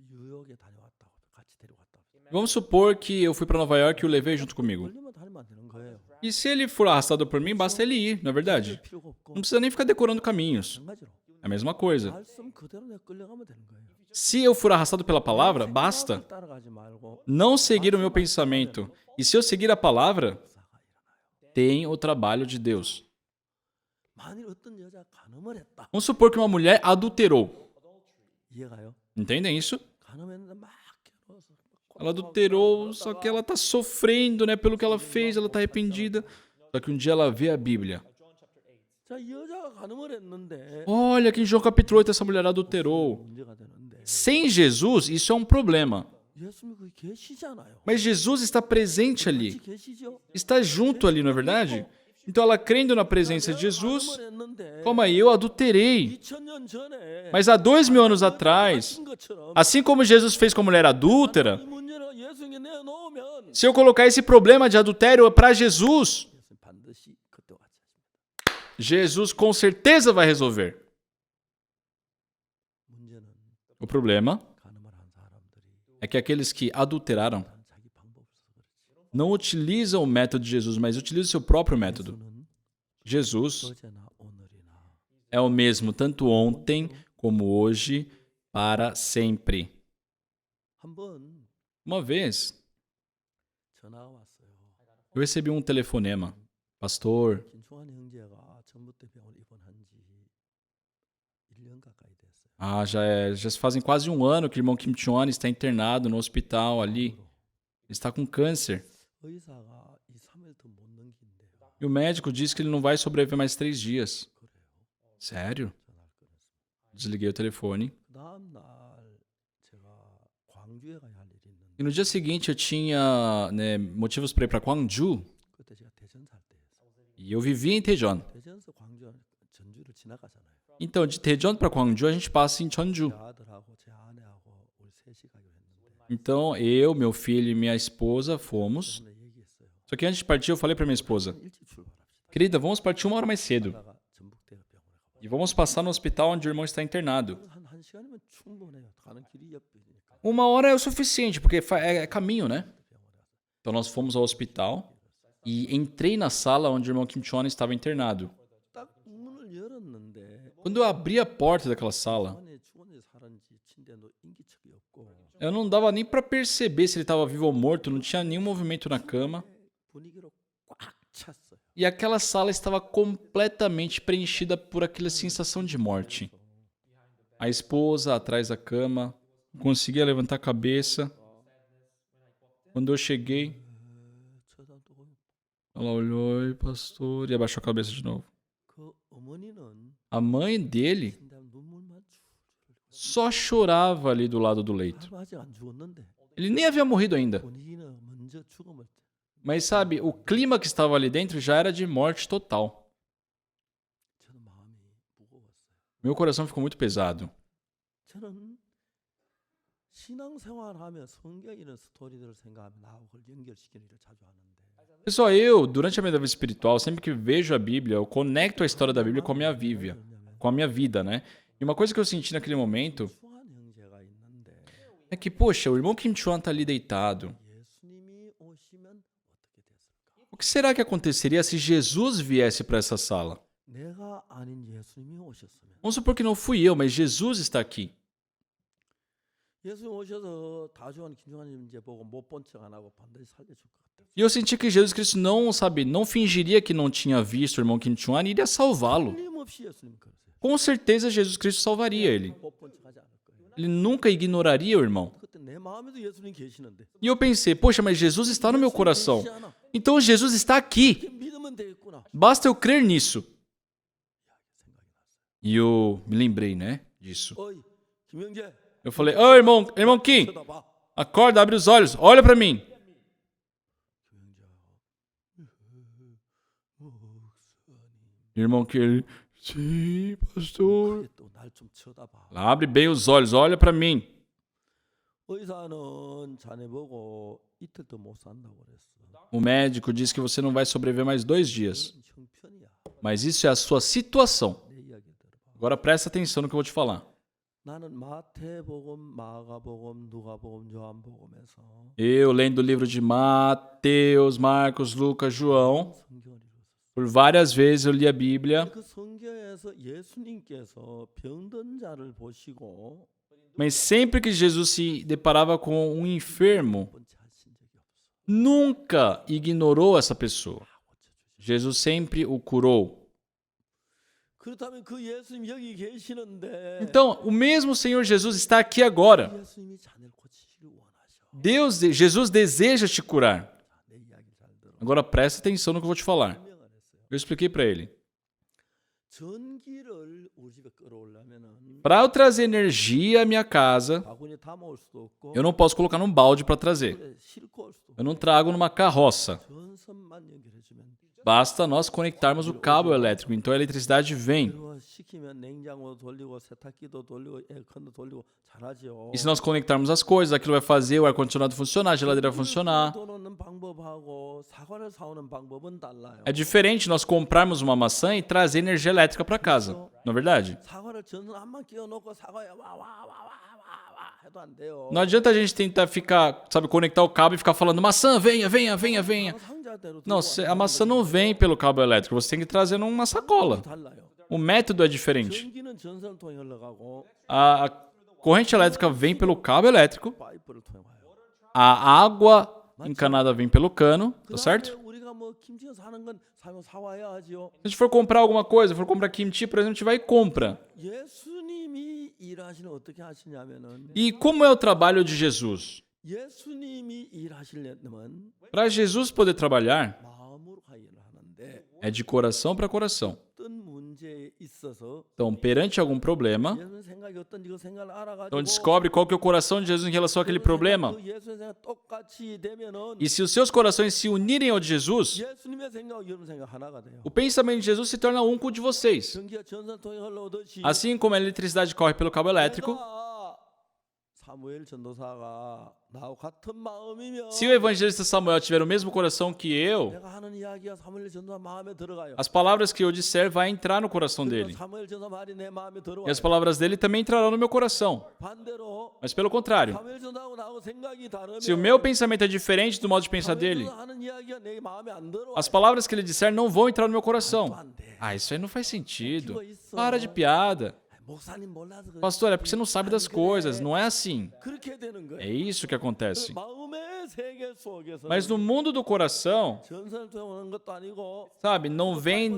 뉴욕에 다녀왔다고 같이 데려갔다고 vamos supor que eu fui para Nova York e o levei junto comigo. 걸리면 다니면 되는 거예요. E se ele for arrastado por mim, basta ele ir, não é verdade? 필요가 없고 Não precisa nem ficar decorando caminhos. 마찬가지로 É a mesma coisa. 말씀 그대로 내 끌려가면 되는 거예요. Se eu for arrastado pela palavra, basta. 따라가지 말고 Não seguir o meu pensamento. E se eu seguir a palavra, 역사가 일어나요. tem o trabalho de Deus. 만일 어떤 여자 간음을 했다. Vamos supor que uma mulher adulterou. 이해가요? Entendem isso? 간음했는데 막 괴로워서 Ela adulterou, só que ela tá sofrendo, né, pelo que ela fez, ela tá arrependida. Só que um dia ela vê a Bíblia. 자, 이 여자가 간음을 했는데 Olha que em João capítulo 8 essa mulher adulterou. 문제가 되는데 Sem Jesus, isso é um problema. 예수님이 거기 계시잖아요. Mas Jesus está presente ali. 같이 계시죠? Está junto ali, não é verdade? Então ela crendo na presença de Jesus, 간음을 했는데 calma aí, eu adulterei. 2000년 전에 Mas há 2000 anos atrás, 하신 것처럼 assim como Jesus fez com a mulher adúltera, 이 문제를 예수님께 내놓으면 se eu colocar esse problema de adultério para Jesus, 예수님 반드시 그때와 같이 하십니다. Jesus com certeza vai resolver. 문제는 O problema 간음을 한 사람들이 é que aqueles que adulteraram 난 자기 방법 없어서 그렇지. não utilizam o método de Jesus, mas utilizam o seu próprio método. 예수는 Jesus 어제나 오늘이나 é o mesmo tanto ontem como hoje, para sempre. 한번 Uma vez, 전화가 왔어요. eu recebi um telefonema. Pastor, 김충환 형제가 전북대병원 입원한 지 1년 가까이 됐어요. já se fazem quase um ano que o irmão Kim Chon está internado no hospital ali. Ele está com câncer. 의사가 2, 3일 더 못 넘긴대요. E o médico diz que ele não vai sobreviver mais 3 dias. 그래요. Sério? 전화를 끊었습니다. Desliguei o telefone. 그다음 날 제가 광주에 가야 할 일이 있는데 E no dia seguinte eu tinha, né, motivos para ir para Gwangju. 그때 제가 대전 살 때였어요. E eu vivia em Daejeon. 대전에서 광주 전주를 지나가잖아요. Então, de Daejeon para Gwangju, a gente passa em Cheonju. 제 아들하고 제 아내하고 우리 셋이 가기로 했는데 Então, eu, meu filho e minha esposa fomos. 전에 얘기했어요. Só que antes de partir, eu falei para minha esposa: 일찍 출발합시다. querida, vamos partir 1 hora mais cedo. 가다가 전북대병원에 가봐요. E E vamos passar no hospital onde o irmão está internado. 한 시간이면 충분해요. 가는 길이 옆이니까. 1 hora é o suficiente, porque é caminho, né? Então nós fomos ao hospital e entrei na sala onde o irmão Kim Chon estava internado. 딱 문을 열었는데 Quando eu abri a porta daquela sala, 안에 죽었는지 살았는지 침대도 인기척이 없고 eu não dava nem para perceber se ele estava vivo ou morto, não tinha nenhum movimento na cama. 분위기로 꽉 찼어요. E aquela sala estava completamente preenchida por aquela sensação de morte. A esposa atrás da cama, conseguia levantar a cabeça. Quando eu cheguei, 쳐다보고 ela olhou, "Oi, pastor", e abaixou a cabeça de novo. 그 어머니는 A mãe dele 침대 눈물만 só chorava ali do lado do leito. 아직 안 죽었는데 Ele nem havia morrido ainda. 본인은 먼저 죽음을 Mas sabe, o clima que estava ali dentro já era de morte total. 저는 마음이 무거웠어요. Meu coração ficou muito pesado. 저는 신앙생활하며 성경에 이런 스토리들을 생각하면 나하고 그걸 연결시키는 일을 자주 하는데 Pessoal, eu, durante a minha vida espiritual, sempre que vejo a Bíblia, eu conecto a história da Bíblia com a minha vida, né? E uma coisa que eu senti naquele momento 추한 형제가 있는데 é que, poxa, o irmão Kim Chuan tá ali deitado. 예수님이 오시면 어떻게 됐을까? O que será que aconteceria se Jesus viesse para essa sala? 내가 아닌 예수님이 오셨으면 Vamos supor que não fui eu, mas Jesus está aqui. 예수님 오셔서 다주한 김종환님 이제 보고 못 본 척 안 하고 반드시 살려줄 것 같아요. E eu senti que Jesus Cristo não fingiria que não tinha visto o irmão Kim Chuan e iria salvá-lo. 틀림없이 예수님 그러세요. Com certeza Jesus Cristo salvaria ele. 못 본 척 하지 않을 거예요. Ele nunca ignoraria o irmão. 그때 내 마음에도 예수님 계시는데 E eu pensei, poxa, mas Jesus está no meu coração. 계시지 않아. Então Jesus está aqui. 이렇게 믿으면 되겠구나. Basta eu crer nisso. E eu me lembrei, né, disso. 어이 김영재 Eu falei, ô irmão Kim, 쳐다봐. acorda, abre os olhos, olha para mim. Irmão Kim, sim, pastor. 또날 좀 쳐다봐. Abre bem os olhos, olha para mim. 의사는 자네 보고 이틀도 못 산다고 그랬어. O médico disse que você não vai sobreviver mais 2 dias. 그건 형편이야. Mas isso é a sua situação. 내 이야기 들어봐. Agora presta atenção no que eu vou te falar. 나는 마태복음, 마가복음, 누가복음, 요한복음에서 Eu, lendo o livro de Mateus, Marcos, Lucas, João, 성경을 읽었어. por várias vezes eu li a Bíblia, 그 성경에서 예수님께서 병든 자를 보시고 mas sempre que Jesus se deparava com um enfermo, 번째 하신 적이 없어. nunca ignorou essa pessoa. Jesus sempre o curou. 그렇다면 그 예수님 여기 계시는데 Então, o mesmo Senhor Jesus está aqui agora. 예수님이 자네를 고치시길 원하셔. Jesus deseja te curar. 내 이야기 잘 들어. Agora presta atenção no que eu vou te falar. 설명을 했어요. Eu expliquei para ele. 전기를 우리 집에 끌어오려면은 Para eu trazer energia à minha casa, 바구니에 담아올 수도 없고 eu não posso colocar num balde para trazer. 그래, 싣고 올 수도 없고 Eu não trago numa carroça. 전선만 연결해주면 Basta nós conectarmos o cabo elétrico. Então a eletricidade vem. 그리고 시키면 냉장고 돌리고 세탁기도 돌리고 에어컨도 돌리고 잘하죠. E se nós conectarmos as coisas, aquilo vai fazer o ar-condicionado funcionar, a geladeira funcionar. 도놓는 방법하고 사과를 사오는 방법은 달라요. É diferente nós comprarmos uma maçã e trazer energia elétrica para casa. Não é verdade? 사과를 전선 한번 끼워놓고 사과에 와와와와와 해도 안 돼요. Não adianta a gente tentar ficar, sabe, conectar o cabo e ficar falando maçã, venha, venha, venha, venha. 상자대로 Não, a maçã não vem pelo cabo elétrico, você tem que trazer numa sacola. 달라요. O método é diferente. 전기는 전선을 통해 흘러가고 A corrente elétrica vem pelo cabo elétrico, 파이프를 통해 와요. a água encanada vem pelo cano, tá 그다음에 certo? 우리가 뭐 김치가 사는 건 사와야 하죠. Se a gente for comprar alguma coisa, for comprar kimchi, por exemplo, a gente vai e compra. 예수님이 일하시는 어떻게 하시냐면은 E como é o trabalho de Jesus? 예수님이 일하시려면 Para Jesus poder trabalhar, 마음으로 일을 하는데 é de coração para coração. 어떤 문제에 있어서 Então, perante algum problema, 예수님 생각이 어떤지 그 생각을 알아가지고 então descobre qual que é o coração de Jesus em relação àquele problema. 그 예수님 생각 똑같이 되면은 E se os seus corações se unirem ao de Jesus, 예수님의 생각과 여러분 생각 하나가 돼요. o pensamento de Jesus se torna um com o de vocês. 전기가 전선 통해 흘러오듯이 Assim como a eletricidade corre pelo cabo elétrico, 내가 사무엘 전도사가 나하고 같은 마음이면 Se o evangelista Samuel tiver o mesmo coração que eu, 내가 하는 이야기가 사무엘 전도사 마음에 들어가요. as palavras que eu disser vai entrar no coração 그러니까 dele. 사무엘 전도사 말이 내 마음에 E 들어와요. as palavras dele também entrarão no meu coração. 반대로 Mas pelo contrário, 사무엘 전도사하고 나하고 생각이 다르면 se o meu pensamento é diferente do modo de pensar 사무엘 dele, 전도사 하는 이야기가 내 마음에 안 들어와요. as palavras que ele disser não vão entrar no meu coração. 안 돼. Ah, isso aí não faz sentido. Para de piada. 목사님 몰라서 그래. Pastor, é porque você não sabe das coisas. Não é assim. 그렇게 되는 É 거예요. isso que acontece. 마음의 세계 속에서 Mas no mundo do coração, 전선을 통해 오는 것도 아니고 sabe, não vem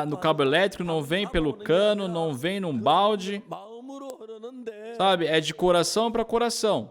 no cabo elétrico, não vem pelo cano, não vem num balde. 마음으로 흐르는데 Sabe, é de coração para coração.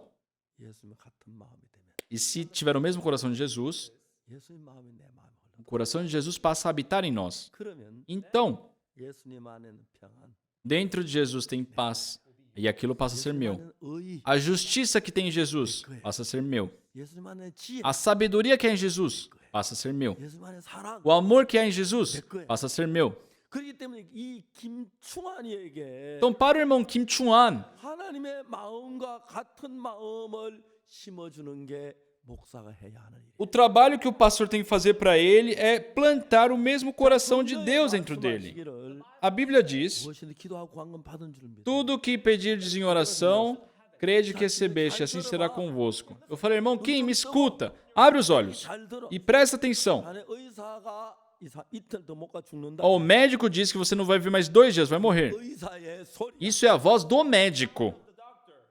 예수님 같은 마음이 되면 E se tiver o mesmo coração de Jesus, 예수님 마음이 내 마음에 흘러. o coração de Jesus passa a habitar em nós. 그러면 Então, 예수님 안에는 평안. dentro de Jesus tem paz. E aquilo passa a ser meu. 예수님 안에는 의의. A justiça que tem em Jesus passa a ser meu. 예수님 안에 지혜. A sabedoria que há em Jesus passa a ser meu. 예수님 안에 사랑. O amor que há em Jesus passa a ser meu. 그렇기 때문에 이 김충환이에게 Então, para o irmão Kim Chung-an, 하나님의 마음과 같은 마음을 심어주는 게 목사가 해야 하는 일이에요. o trabalho que o pastor tem que fazer para ele é plantar o mesmo coração de Deus dentro dele. 말씀하시기를 A Bíblia diz: 무엇이든 기도하고 구한 받은 줄 믿어. tudo o que pedirdes em oração, crede que recebeste, assim será convosco. Eu falei, irmão Kim, me escuta, abre os olhos 잘 들어. e presta atenção. 안에 의사가 이틀 더 못 가 죽는다. Ó, o médico diz que você não vai viver mais 2 dias, vai morrer. 의사의 소리. Isso é a voz do médico.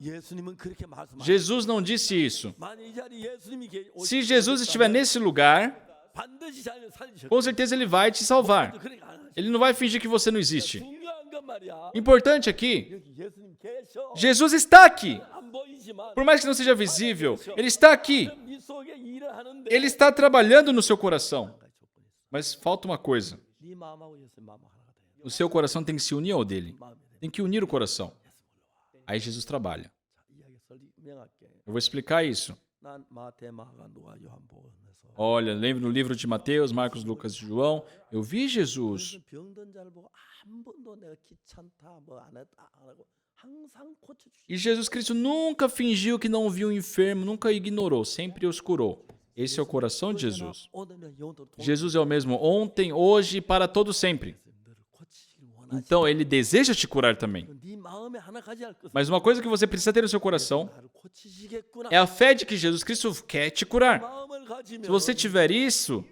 예수님은 그렇게 말씀하셨어요. Jesus não disse isso. 만약 이 자리에 예수님이 Se Jesus estiver nesse lugar, 반드시 자를 살리셨고. com certeza ele vai te salvar. 그러니까 안 하셔. Ele não vai fingir que você não existe. 중요한 건 말이야. Importante aqui, 여기 예수님 계셔. Jesus está aqui. 안 보이지만 Por mais que não seja visível, ele está aqui. 이 속에 일을 하는데 Ele está trabalhando no seu coração. Mas falta uma coisa. 네 마음하고 예수님 마음 하나가 돼요. O seu coração tem que se unir ao dele. 마음이 돼요. Tem que unir o coração. Aí Jesus trabalha. 자, 이야기 설명할게. Eu vou explicar isso. 난 마태, 마가, 누가, 요한복음에서 Olha, lembro no livro de Mateus, Marcos, Lucas e João, eu vi Jesus. 무슨 병든 자를 보고 한 번도 내가 귀찮다 뭐 안 했다 안 하고 항상 고쳐주시. E Jesus Cristo nunca fingiu que não viu o enfermo, nunca ignorou, sempre os curou. Esse é o coração de Jesus. 오늘은 영원토록 Jesus é o mesmo ontem, hoje e para todo sempre. 너를 고치길 원하시. Então, ele deseja te curar também. 네 마음에 하나 가져야 할 것은 Mas uma coisa que você precisa ter no seu coração 나를 고치시겠구나. é a fé de que Jesus Cristo quer te curar. 마음을 가지면 Se você tiver isso,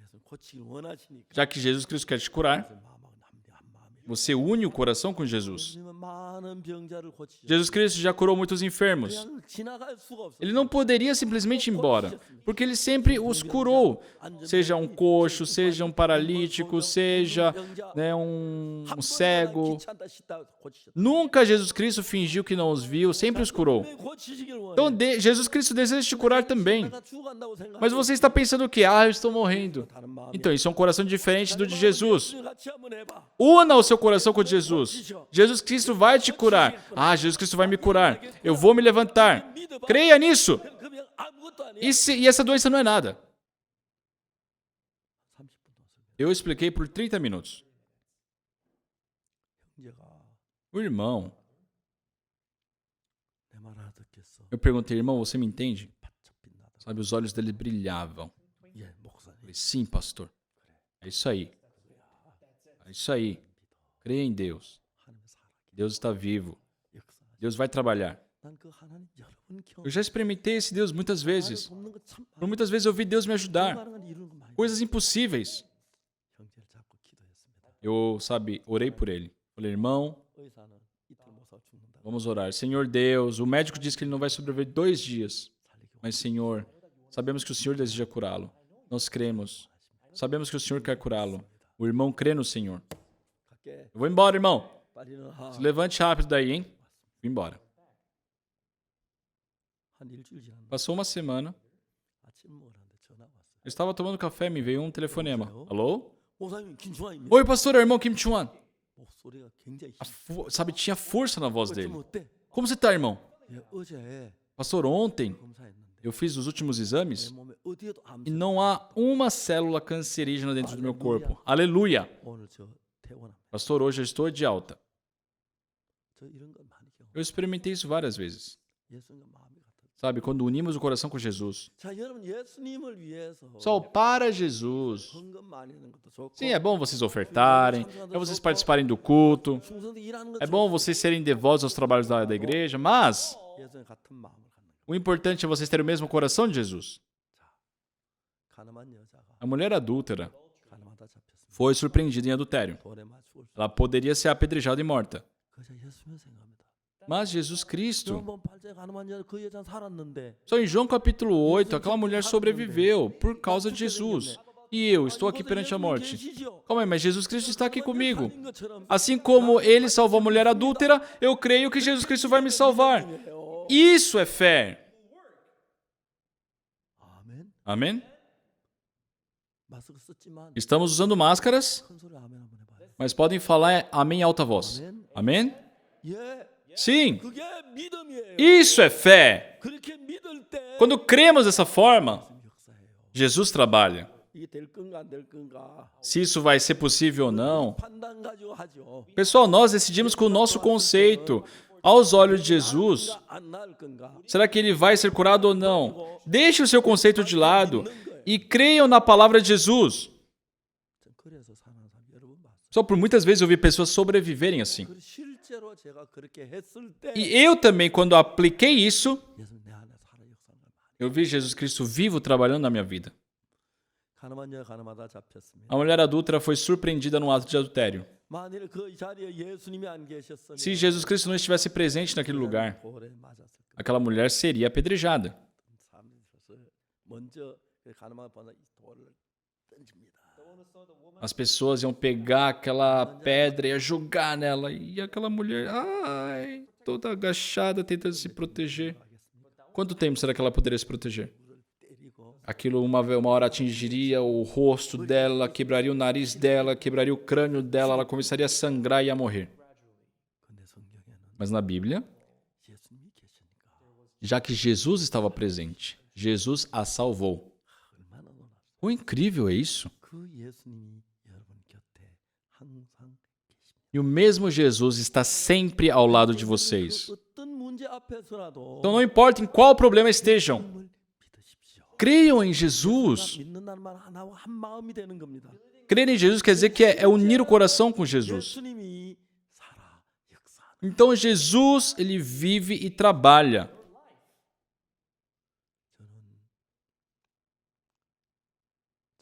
예수 고치길 원하시니까 já que Jesus Cristo quer te curar, 마음하고 남대 한 마음이. você une o coração com Jesus. 예수님은 많은 병자를 고치셨어요. Jesus Cristo já curou muitos enfermos. 그냥 지나갈 수가 없어요. Ele não poderia simplesmente ir embora, porque ele sempre os curou. Seja um coxo, seja um paralítico, seja né, um cego. 귀찮다 싶다 고치셨어요. Nunca Jesus Cristo fingiu que não os viu, sempre os curou. 고치시길 원해. Então Jesus Cristo deseja te curar também. 내가 죽어간다고 생각하고 Mas você está pensando o quê? Ah, eu estou morrendo. 다른 마음이. Então isso é um coração diferente do de Jesus. 같이 한번 해봐. Una o seu coração com Jesus. Jesus Cristo vai te curar. Ah, Jesus Cristo vai me curar. Eu vou me levantar. Creia nisso. 그러면 아무것도 아니야. E essa doença não é nada. 30분 동안 Eu expliquei por 30 minutos. 형제가 O irmão, 내 말 하나 듣겠어. eu perguntei, irmão, você me entende? 바짝 빛나다. Sabe, os olhos dele brilhavam. 예, 목사님. Eu falei, sim, pastor. É isso aí. É isso aí. Creia em Deus. 하나님 살아. Deus está vivo. 역사. Deus vai trabalhar. 난그 하나님 여러분 Eu já experimentei esse Deus muitas vezes. 돕는 거참 Por muitas vezes eu vi Deus me ajudar. 많은 이루는 거 많이. Coisas impossíveis. 형제를 잡고 기도했습니다. Eu, sabe, orei por ele. Falei, irmão, 의사는 이틀 못 살고 죽는다. vamos orar. Senhor Deus, o médico diz que ele não vai sobreviver 2 dias. 살리고 Mas, Senhor, sabemos que o Senhor deseja curá-lo. Nós cremos. Sabemos que o Senhor quer curá-lo. O irmão crê no Senhor. 갈게. Eu vou embora, irmão. 빨리 일어나. Se levante rápido daí, hein? Vou embora. 한 일주일 지났는데 Passou uma semana. 아침 먹으라는데 전화 왔어요. Eu estava tomando café, me veio um telefonema. Alô? 목사님 김중환입니다. Oi, pastor, é o irmão Kim Chung-an. 목소리가 굉장히 Sabe, tinha força na voz dele. 좀 어때? Como você está, irmão? 예, 어제 Pastor, ontem 검사했는데 eu fiz os últimos 내 exames 몸에 어디에도 암. e não há uma célula cancerígena dentro do meu corpo. Aleluia! 오늘 저 퇴원합니다. Pastor, hoje eu estou de alta. 저 이런 건 많이 경험. Eu experimentei isso várias vezes. 예수님과 마음이 같아요. Sabe, quando unimos o coração com Jesus. 자, 여러분 예수님을 위해서 Só para Jesus. 헌금 많이 하는 것도 좋고 Sim, é bom vocês ofertarem, é vocês participarem do culto, 충성도 일하는 것도 é bom vocês serem devotos aos trabalhos da igreja, mas 예수님 같은 마음을 갖는 거예요. o importante é vocês terem o mesmo coração de Jesus. 가늠한 여자가 A mulher adúltera 가늠하다 잡혔습니다. foi surpreendida em adultério. 돌에 맞 죽을 수. Ela poderia ser apedrejada e morta. 그저 예수님을 생각합니다. Mas Jesus Cristo, 요한복음 8장에 가늠한 여자 그 여자는 살았는데 só em João capítulo 8, aquela mulher sobreviveu por causa de Jesus. E eu estou aqui perante a morte. Calma aí, mas Jesus Cristo está aqui comigo. Assim como ele salvou a mulher adúltera, eu creio que Jesus Cristo vai me salvar. Isso é fé. 아멘. Amém? 마스크 썼지만 Estamos usando máscaras, 큰 소리 아멘 한번 해봐요. mas podem falar amém em alta voz. Amém? 예, Sim, 그게 믿음이에요. isso é fé. 그렇게 믿을 때 Quando cremos dessa forma, 역사해요. Jesus trabalha. 이게 될 건가 안 될 건가 Se isso vai ser possível ou não, 판단 가지고 하죠. pessoal, nós decidimos com o nosso conceito. Aos olhos de Jesus, 안 나을 건가? será que ele vai ser curado ou não? Deixe o seu conceito de lado e creiam na palavra de Jesus. 전 그래서 사는 사람 여러 번 봤어요. Só por muitas vezes eu vi pessoas sobreviverem assim. 그리고 실제로 제가 그렇게 했을 때 E eu também, quando apliquei isso, 예수님 내 안에 살아 역사하는 걸 많이. eu vi Jesus Cristo vivo trabalhando na minha vida. 가늠한 여자 가늠하다 잡혔습니다. A mulher adúltera foi surpreendida no ato de adultério. 만일 그 자리에 예수님이 안 계셨으면 Se Jesus Cristo não estivesse presente naquele lugar, 돌에 맞았을 거예요. aquela mulher seria apedrejada. 사람들이 있어서 먼저 그 가늠한 보다 이 돌을 던집니다. As pessoas iam pegar aquela pedra e ia jogar nela. E aquela mulher, ai, toda agachada, tentando se proteger. Quanto tempo será que ela poderia se proteger? 때리고 Aquilo uma hora atingiria o rosto dela, quebraria o nariz dela, quebraria o crânio dela, ela começaria a sangrar e a morrer. 근데 성경에는 Mas na Bíblia, 예수님이 계시니까 já que Jesus estava presente, Jesus a salvou. 얼마나 놀랐어요. Quão incrível é isso? 그 예수님이 여러분 곁에 항상 계십니다. E o mesmo Jesus está sempre ao lado de vocês. 그 어떤 문제 앞에서라도 Então não importa em qual problema estejam, 주님을 믿으십시오. creiam em Jesus. 믿는다는 말 하나와 한 마음이 되는 겁니다. Crer em Jesus quer dizer que é unir o coração com Jesus. 예수님이 살아 역사하는. Então Jesus, ele vive e trabalha.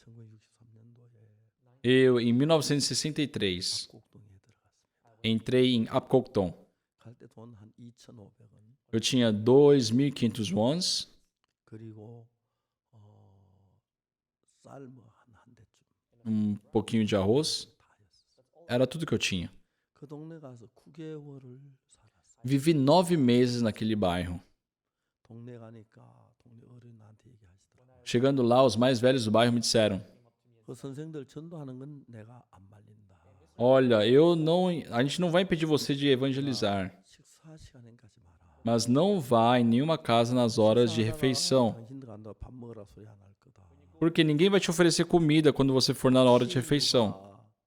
저는 1963년도에 Eu, em 1963, 꼭동에 들어갔습니다. entrei em Apcocton. 갈 때 돈 한 2,500원. Eu tinha 2.500 wons, 그리고 쌀 뭐 한 대쯤 pouquinho de arroz. 다였어요. Era tudo que eu tinha. 그 동네 가서 9개월을 살았어요. Vivi 9 meses naquele bairro. 동네 가니까 동네 어른한테 얘기하시더라고요. Chegando lá, os mais velhos do bairro me disseram: 그 선생들 전도하는 건 내가 안 말린다. olha, a gente não vai impedir você de evangelizar, 식사 시간엔 가지 마라. mas não vá em nenhuma casa nas horas de refeição, 당신들 간다 밥 먹으라 소리 안 할 거다. porque ninguém vai te oferecer comida quando você for na hora de refeição.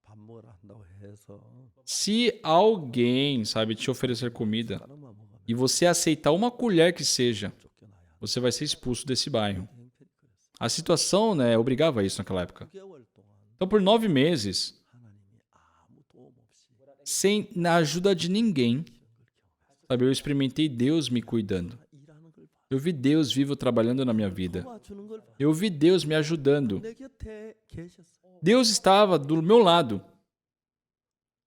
밥 먹으라 한다고 해서 Se alguém, sabe, te oferecer comida 따로만 먹으면 e você aceitar uma colher que seja, 쫓겨나야 한다. você vai ser expulso desse bairro. 형편이 그랬어요. A situação, né, obrigava isso naquela época. 9개월 동안 Então, por 9 meses, 하나님이 아무 도움 없이 sem na ajuda de ninguém, sabe, eu experimentei Deus me cuidando. 일하는 걸 봐. Eu vi Deus vivo trabalhando na minha vida. 도와주는 걸 봐. Eu vi Deus me ajudando. 내 곁에 계셨어요. Deus estava do meu lado.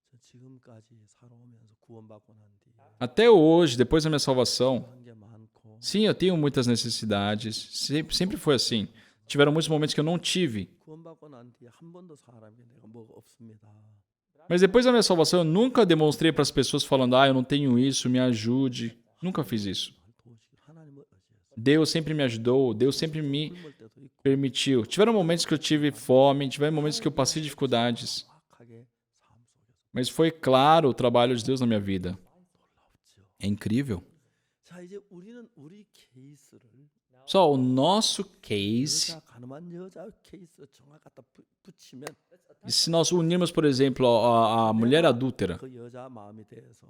저 지금까지 살아오면서 구원받고 난 뒤에 Até hoje, depois da minha salvação, 한 게 많고 sim, eu tenho muitas necessidades. Sempre foi assim. Tiveram muitos momentos que eu não tive. 구원받고 난 뒤에 한 번도 사람이 내가 뭐가 없습니다. Mas depois da minha salvação, eu nunca demonstrei para as pessoas falando: eu não tenho isso, me ajude. Nunca fiz isso. 도우시기 하나님을 의지해서 Deus sempre me ajudou, Deus sempre me 굶을 때도 있고 permitiu. Tiveram momentos que eu tive fome, tiveram momentos que eu passei dificuldades. 정확하게 삶 속에서 Mas foi claro o trabalho de Deus na minha vida. 놀랍죠. É incrível. 자, 이제 우리는 우리 케이스를 Só o nosso case, 여자 가늠한 여자 케이스 정확 갖다 붙이면 e se nós unirmos, por exemplo, a mulher adúltera, 그 여자 마음이 돼서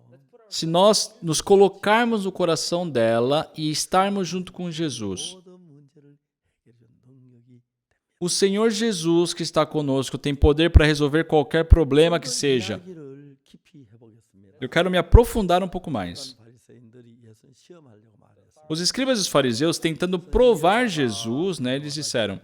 se nós nos colocarmos no coração dela e estarmos junto com Jesus, 모든 문제를 해결해 준 능력이 o Senhor Jesus que está conosco tem poder para resolver qualquer problema que seja. 이야기를 깊이 해보겠습니다. Eu quero me aprofundar um pouco mais. 바리새인들이 예수를 시험하려고 말했어요. Os escribas e os fariseus, tentando provar Jesus, né, eles disseram: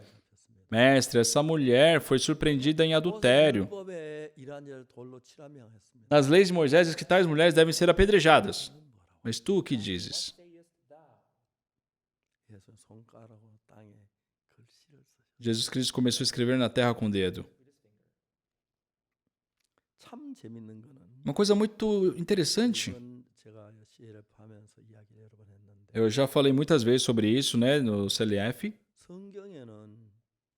Mestre, essa mulher foi surpreendida em adultério. 율법에 이러한 일을 돌로 치라 명했습니다. Nas leis de Moisés diz que tais mulheres devem ser apedrejadas. Mas tu o que dizes? 예수 손가락으로 땅에 글씨를 쓰셨어요. Jesus Cristo começou a escrever na terra com o dedo. 참 재밌는 거는 Uma coisa muito interessante. 이건 제가 CLF 하면서 이야기를 여러 번 했는데 Eu já falei muitas vezes sobre isso, né, no CLF. 성경에는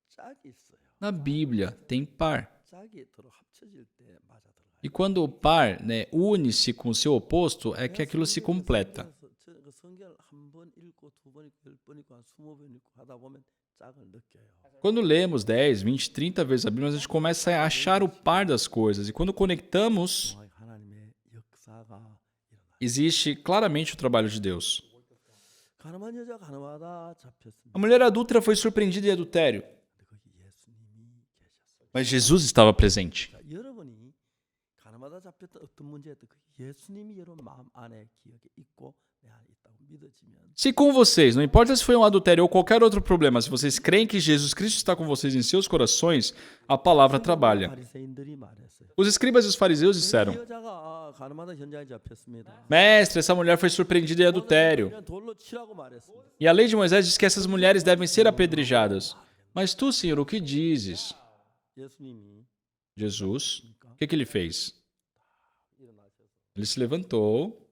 짝이 있어요. Na Bíblia tem par. 짝이 서로 합쳐질 때 맞아 들어가요. E quando o par, né, une-se com o seu oposto, é que aquilo se completa. 그 성경을 한 번 읽고 두 번 읽고 10번 읽고 한 20번 읽고 하다 보면 짝을 느껴요. Quando lemos 10, 20, 30 vezes a Bíblia, a gente começa a achar o par das coisas. E quando conectamos, 하나님의 역사가 일어나요. existe claramente o trabalho de Deus. 가늠한 여자 가늠하다 잡혔습니다. A mulher adúltera foi surpreendida em adultério, 근데 거기 예수님이 계셨어요. mas Jesus estava presente. 자, 여러분이 가늠하다 잡혔던 어떤 문제였든 그 예수님이 여러분 마음 안에 기억에 있고 내 안에 있다고 믿어지면 Se com vocês, não importa se foi um adultério ou qualquer outro problema, se vocês creem que Jesus Cristo está com vocês em seus corações, a palavra trabalha. 바리새인들이 말했어요. Os escribas e os fariseus 이 disseram: 여자가 가늠하다 현장에 잡혔습니다. Mestre, essa mulher foi surpreendida em adultério. 그냥 돌로 치라고 말했습니다. E a lei de Moisés diz que essas mulheres devem ser apedrejadas. Mas tu, Senhor, o que dizes? 예수님이 Jesus, o que ele fez? 일어나셔서 Ele se levantou,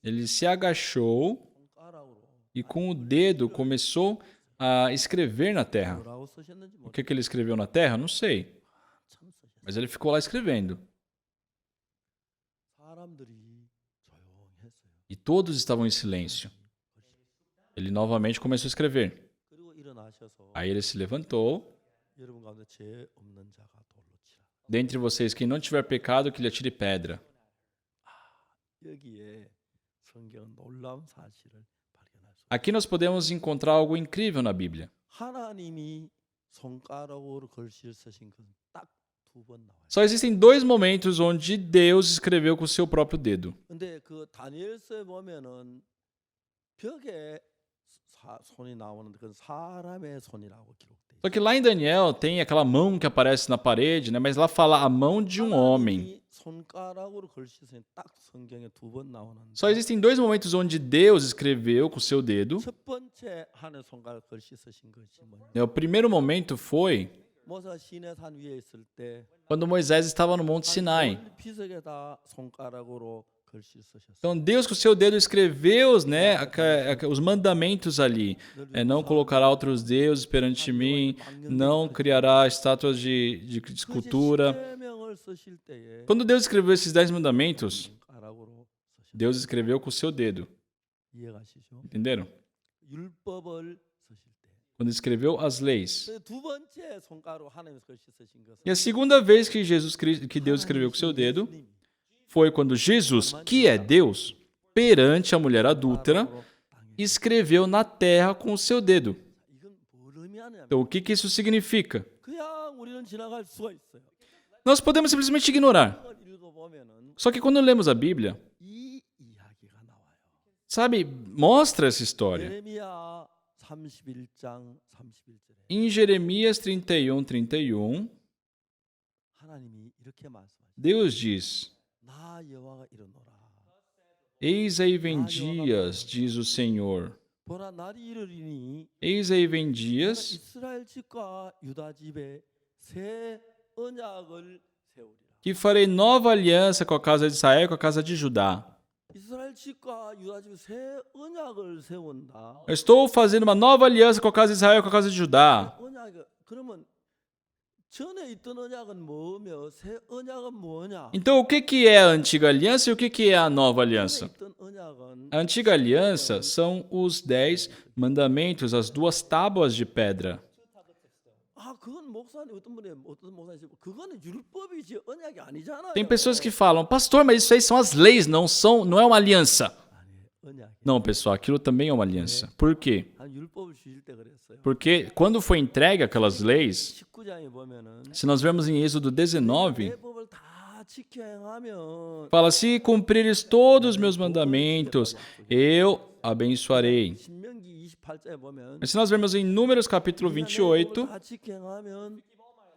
ele se agachou 손가락으로 e com o dedo começou a escrever na terra. 뭐라고 쓰셨는지 O que ele escreveu na terra? Não sei. 참 쓰셨어요. Mas ele ficou lá escrevendo. 사람들이 조용했어요. E todos estavam em silêncio. Ele novamente começou a escrever. 그리고 일어나셔서 Aí ele se levantou. 여러분 가운데 죄 없는 자가 돌로 치라. Dentre vocês, quem não tiver pecado, que lhe atire pedra. 여기에 성경은 놀라운 사실을 발견할 수. Aqui nós podemos encontrar algo incrível na Bíblia. 하나님이 손가락으로 글씨를 쓰신 것은 딱 두 번 나와요. Só existem dois momentos onde Deus escreveu com o seu próprio dedo. 근데 그 다니엘서에 보면은 벽에 손이 나오는데 그건 사람의 손이라고 기록돼 있어요. Só que lá em Daniel tem aquela mão que aparece na parede, né? Mas lá fala a mão de um homem. 하나님이 손가락으로 글씨 쓰신 딱 성경에 두 번 나오는데 Só existem dois momentos onde Deus escreveu com o seu dedo. 첫 번째 하나님 손가락 글씨 쓰신 것이 뭐냐? O primeiro momento foi 모세가 시내산 위에 있을 때 quando Moisés estava no Monte Sinai. 피석에다 손가락으로 글씨 쓰셨어요. Então Deus com o seu dedo escreveu, né, os mandamentos ali. Não colocará outros deuses perante mim, não criará estátuas de escultura. 십계명을 쓰실 때에 Quando Deus escreveu esses 10 mandamentos, 손가락으로 쓰셨어요. Deus escreveu com o seu dedo. 이해가시죠? Entenderam? 율법을 쓰실 때. Quando escreveu as leis. 두 번째 손가락으로 하나님의 글씨 쓰신 것은 E a segunda vez que Deus escreveu com o seu dedo foi quando Jesus, que é Deus, perante a mulher adúltera, escreveu na terra com o seu dedo. 이건 뭘 의미하냐면 Então, o que isso significa? 그냥 우리는 지나갈 수가 있어요. Nós podemos simplesmente ignorar. 이걸 읽어보면은 Só que quando lemos a Bíblia, 이 이야기가 나와요. sabe, mostra essa história. 예레미야 31장 31절에 Em Jeremias 31:31, 하나님이 이렇게 말씀하시죠. Deus diz: 나 여호와가 이르노라. Eis aí vem dias, diz o Senhor. 보라 날이 이르리니 Eis aí vem dias 이스라엘 집과 유다 집에 새 언약을 세우리라. que farei nova aliança com a casa de Israel e com a casa de Judá. 이스라엘 집과 유다 집에 새 언약을 세운다. Eu estou fazendo uma nova aliança com a casa de Israel e com a casa de Judá. 언약 그러면 전에 있던 언약은 뭐며 새 언약은 뭐냐? Então, o que é a antiga aliança e o que é a nova aliança? 전에 있던 언약은 A antiga aliança são os 10 mandamentos, as 2 tábuas de pedra. 그건 목사님 어떤 목사님 그거는 율법이지 언약이 아니잖아요. Tem pessoas que falam, pastor, mas isso aí são as leis, não é uma aliança. 언약. Não, pessoal, aquilo também é uma aliança. Por quê? 한 율법을 주실 때 그랬어요. Porque quando foi entregue aquelas leis, 19장에 보면은 se nós vemos em Êxodo 19, 내 법을 다 지켜 행하면 fala, se cumprires todos os meus mandamentos, eu abençoarei. 신명기 28장에 보면 Mas se nós vemos em Números capítulo 28, 다 지켜 행하면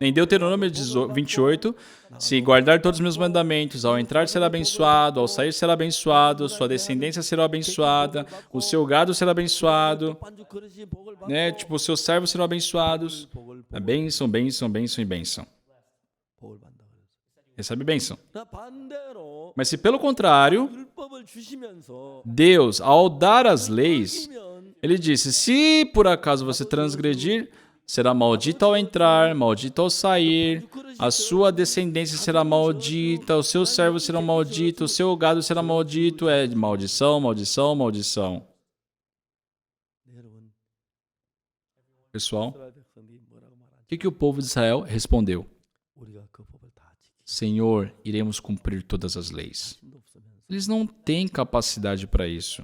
em Deuteronômio 28, se guardar todos os meus mandamentos, ao entrar será abençoado, ao sair será abençoado, sua descendência será abençoada, o seu gado será abençoado, 반죽 그릇이 복을 받고 né? Tipo, os seus servos serão abençoados. 복을 É bênção, bênção, bênção e bênção. 받는다 그랬어요. Recebe bênção. 나 반대로 Mas se pelo contrário, 율법을 주시면서 Deus, ao dar as leis, 이면 ele disse, se por acaso você transgredir, será maldito ao entrar, maldito ao sair, a sua descendência será maldita, os seus servos serão malditos, o seu gado será maldito, é maldição, maldição, maldição. 여러분 Pessoal, 이스라엘 백성들이 뭐라고 말하지? o que o povo de Israel respondeu? 우리가 그 법을 다 지키 Senhor, iremos cumprir todas as leis. 힘도 없으면서 Eles não têm capacidade para isso.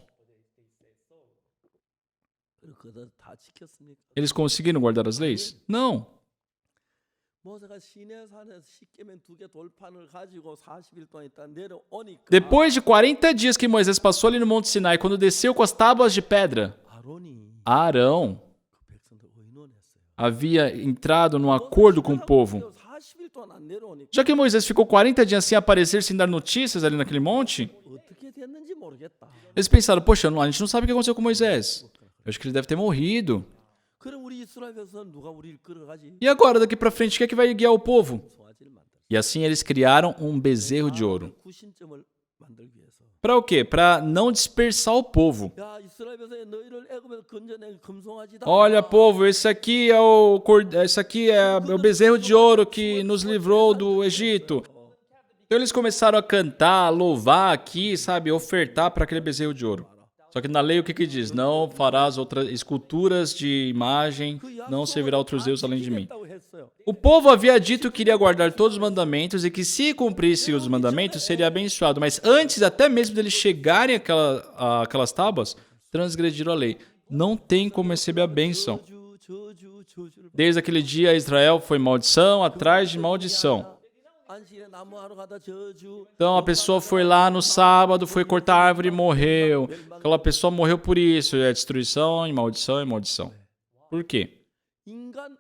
그걸 다 지켰습니까? Eles conseguiram guardar as leis? Não. 모세가 시내산에서 십계명 2개 돌판을 가지고 40일 동안 있다 내려오니까 Depois de 40 dias que Moisés passou ali no Monte Sinai, quando desceu com as tábuas de pedra, 아론이 Arão 그 백성들 의논했어요. havia entrado num acordo com o povo. 40일 동안 안 내려오니까 Já que Moisés ficou 40 dias sem aparecer, sem dar notícias ali naquele monte, 어떻게 됐는지 모르겠다. eles pensaram, poxa, a gente não sabe o que aconteceu com Moisés. Eu acho que ele deve ter morrido. 그럼 우리 이스라엘 백성은 누가 우리를 끌어가지? E agora, daqui para frente, quem é que vai guiar o povo? 송아지를 만들었어요. E assim eles criaram um bezerro de ouro. 구신점을 만들기 위해서. Para o quê? Para não dispersar o povo. 야 이스라엘 백성이 너희를 애굽에서 건져낸 금송아지다. Olha, povo, esse aqui é o bezerro de ouro que nos livrou do Egito. Então eles começaram a cantar, louvar aqui, sabe, ofertar para aquele bezerro de ouro. Só que na lei o que que diz? Não farás outras esculturas de imagem, não servirá outros deuses além de mim. 지키겠다고 했어요. O povo havia dito que iria guardar todos os mandamentos e que se cumprisse os mandamentos seria abençoado. Mas antes até mesmo deles chegarem àquelas tábuas, transgrediram a lei. Não tem como receber a bênção. 저주를 Desde aquele dia Israel foi maldição atrás de maldição. 안식일에 나무하러 가다 저주. Então a pessoa foi lá no sábado, foi cortar a árvore e morreu. Aquela pessoa morreu por isso. É destruição e maldição e maldição. Por quê? 인간의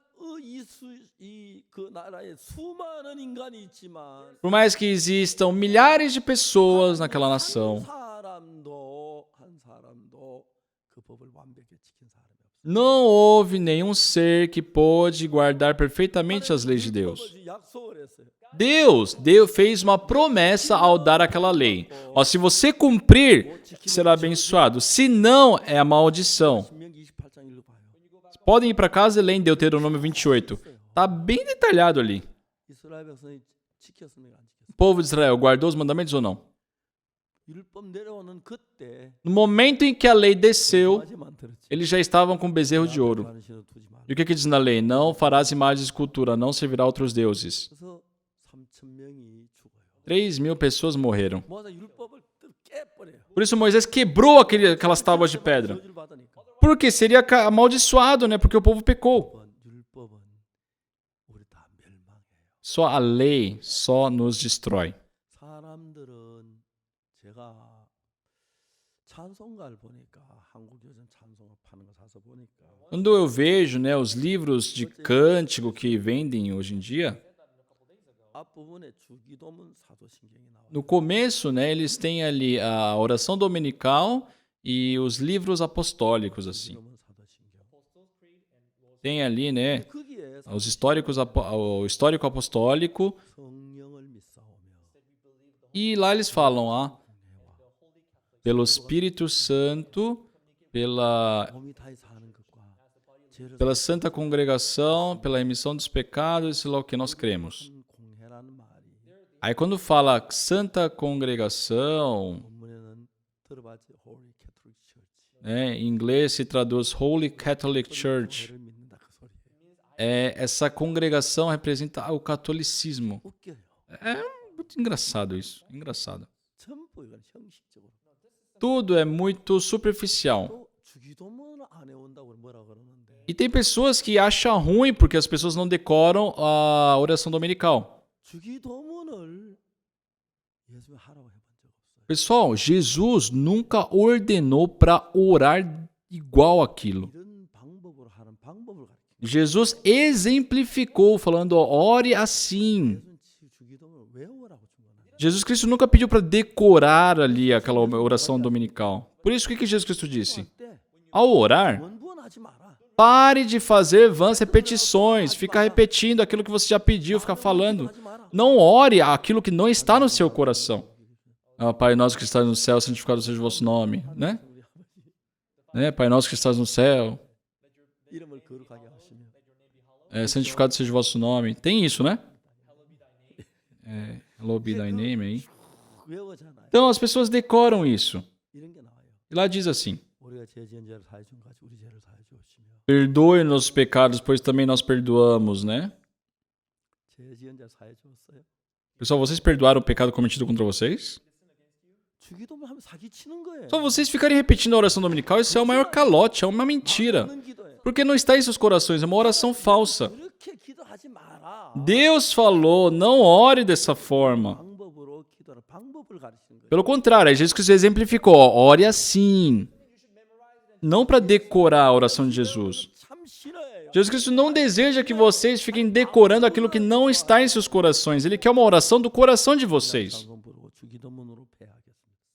그 나라에 수많은 인간이 있지만 Por mais que existam milhares de pessoas naquela nação, 한 사람도 그 법을 완벽히 지킨 사람이 없어요. não houve nenhum ser que pôde guardar perfeitamente as leis de Deus. 약속을 했어요. Deus fez uma promessa ao dar aquela lei. Ó, se você cumprir, será abençoado. Se não, é a maldição. 신명기 28장 읽어봐요. Podem ir para casa e ler em Deuteronômio 28. Tá bem detalhado ali. 이스라엘 백성이 지켰습니까? 안 지켰습니까? O povo de Israel guardou os mandamentos ou não? 율법 내려오는 그때 No momento em que a lei desceu, 송아지 만들었지. eles já estavam com bezerro de ouro. 하는 신을 두지 말라. E o que diz na lei? Não farás imagem de escultura, não servirá a outros deuses. 그래서 3,000명이 죽어요. 3.000 pessoas morreram. 모세 율법을 깨버려요. Por isso Moisés quebrou aquelas tábuas de pedra. 저주를 받으니까. Porque seria amaldiçoado, né? Porque o povo pecou. 율법은 우리 다 멸망해요. Só a lei só nos destrói. 사람들은 제가 찬송가를 보니까 한국 요즘 찬송가 파는 거 사서 보니까 Quando eu vejo, né, os livros de cântico que vendem hoje em dia, 앞부분에 주기도문 사도신경이 나와요. no começo, né, eles têm ali a oração dominical e os livros apostólicos, assim. 주기도문 사도신경. Tem ali, né, 거기에 o histórico apostólico 성령을 믿사오며 e lá eles falam, pelo Espírito Santo, 몸이 다해 사는 것과 죄를 pela santa congregação, pela remissão dos pecados, sei lá o que nós cremos. 큰 공회라는 말이 Aí quando fala santa congregação, 본문에는 들어봤지? Holy Catholic Church. Em inglês se traduz Holy Catholic Church. 교회를 믿는다 그 소리예요. Essa congregação representa o catolicismo. 웃겨요. É muito engraçado isso. Engraçado. 전부 이건 형식적으로. Tudo é muito superficial. 또 주기도문 안 해온다고 뭐라 그러는데. E tem pessoas que acham ruim porque as pessoas não decoram a oração dominical. 주기도문을 예수님이 하라고 해본 적 없어요. Pessoal, Jesus nunca ordenou para orar igual aquilo. 이런 방법으로 하는 방법을 가르쳐. Jesus exemplificou falando, ó, ore assim. 예수님 주기도문을 외우라고 준 거는. Jesus Cristo nunca pediu para decorar ali aquela oração dominical. Por isso, o que Jesus Cristo disse? 때 Ao orar, 원부원하지 마라. pare de fazer vãs repetições, ficar repetindo aquilo que você já pediu, ficar falando. 하지 마라. Não ore aquilo que não está no seu coração. Ah, Pai nosso que estás no céu, santificado seja o vosso nome, né? Pai nosso que estás no céu, 이름을 거룩하게 하시며 santificado seja o vosso nome. Tem isso, né? Hallowed be thy name aí. 외워잖아요. Então as pessoas decoram isso. 이런 게 나와요. E lá diz assim: 우리가 죄 지은 자를 사해 준 같이 우리 죄를 사해 주시며 perdoe nossos pecados, pois também nós perdoamos, né? 죄 지은 자를 사해 주었어요. Pessoal, vocês perdoaram o pecado cometido contra vocês? 주기도문 하면 사기 치는 거예요. Só vocês ficarem repetindo a oração dominical, isso é o maior calote, é uma mentira. 없는 기도예요. Porque não está em seus corações, é uma oração falsa. 그렇게 기도하지 마라. Deus falou, não ore dessa forma. 방법으로 기도하는 방법을 가르치는 거예요. Pelo contrário, Jesus Cristo exemplificou, ó, ore assim. Não para decorar a oração de Jesus. 참 싫어해요. Jesus Cristo não deseja que vocês fiquem decorando aquilo que não está em seus corações. Ele quer uma oração do coração de vocês. 방송 부르고 주기도문으로 패하겠습니다.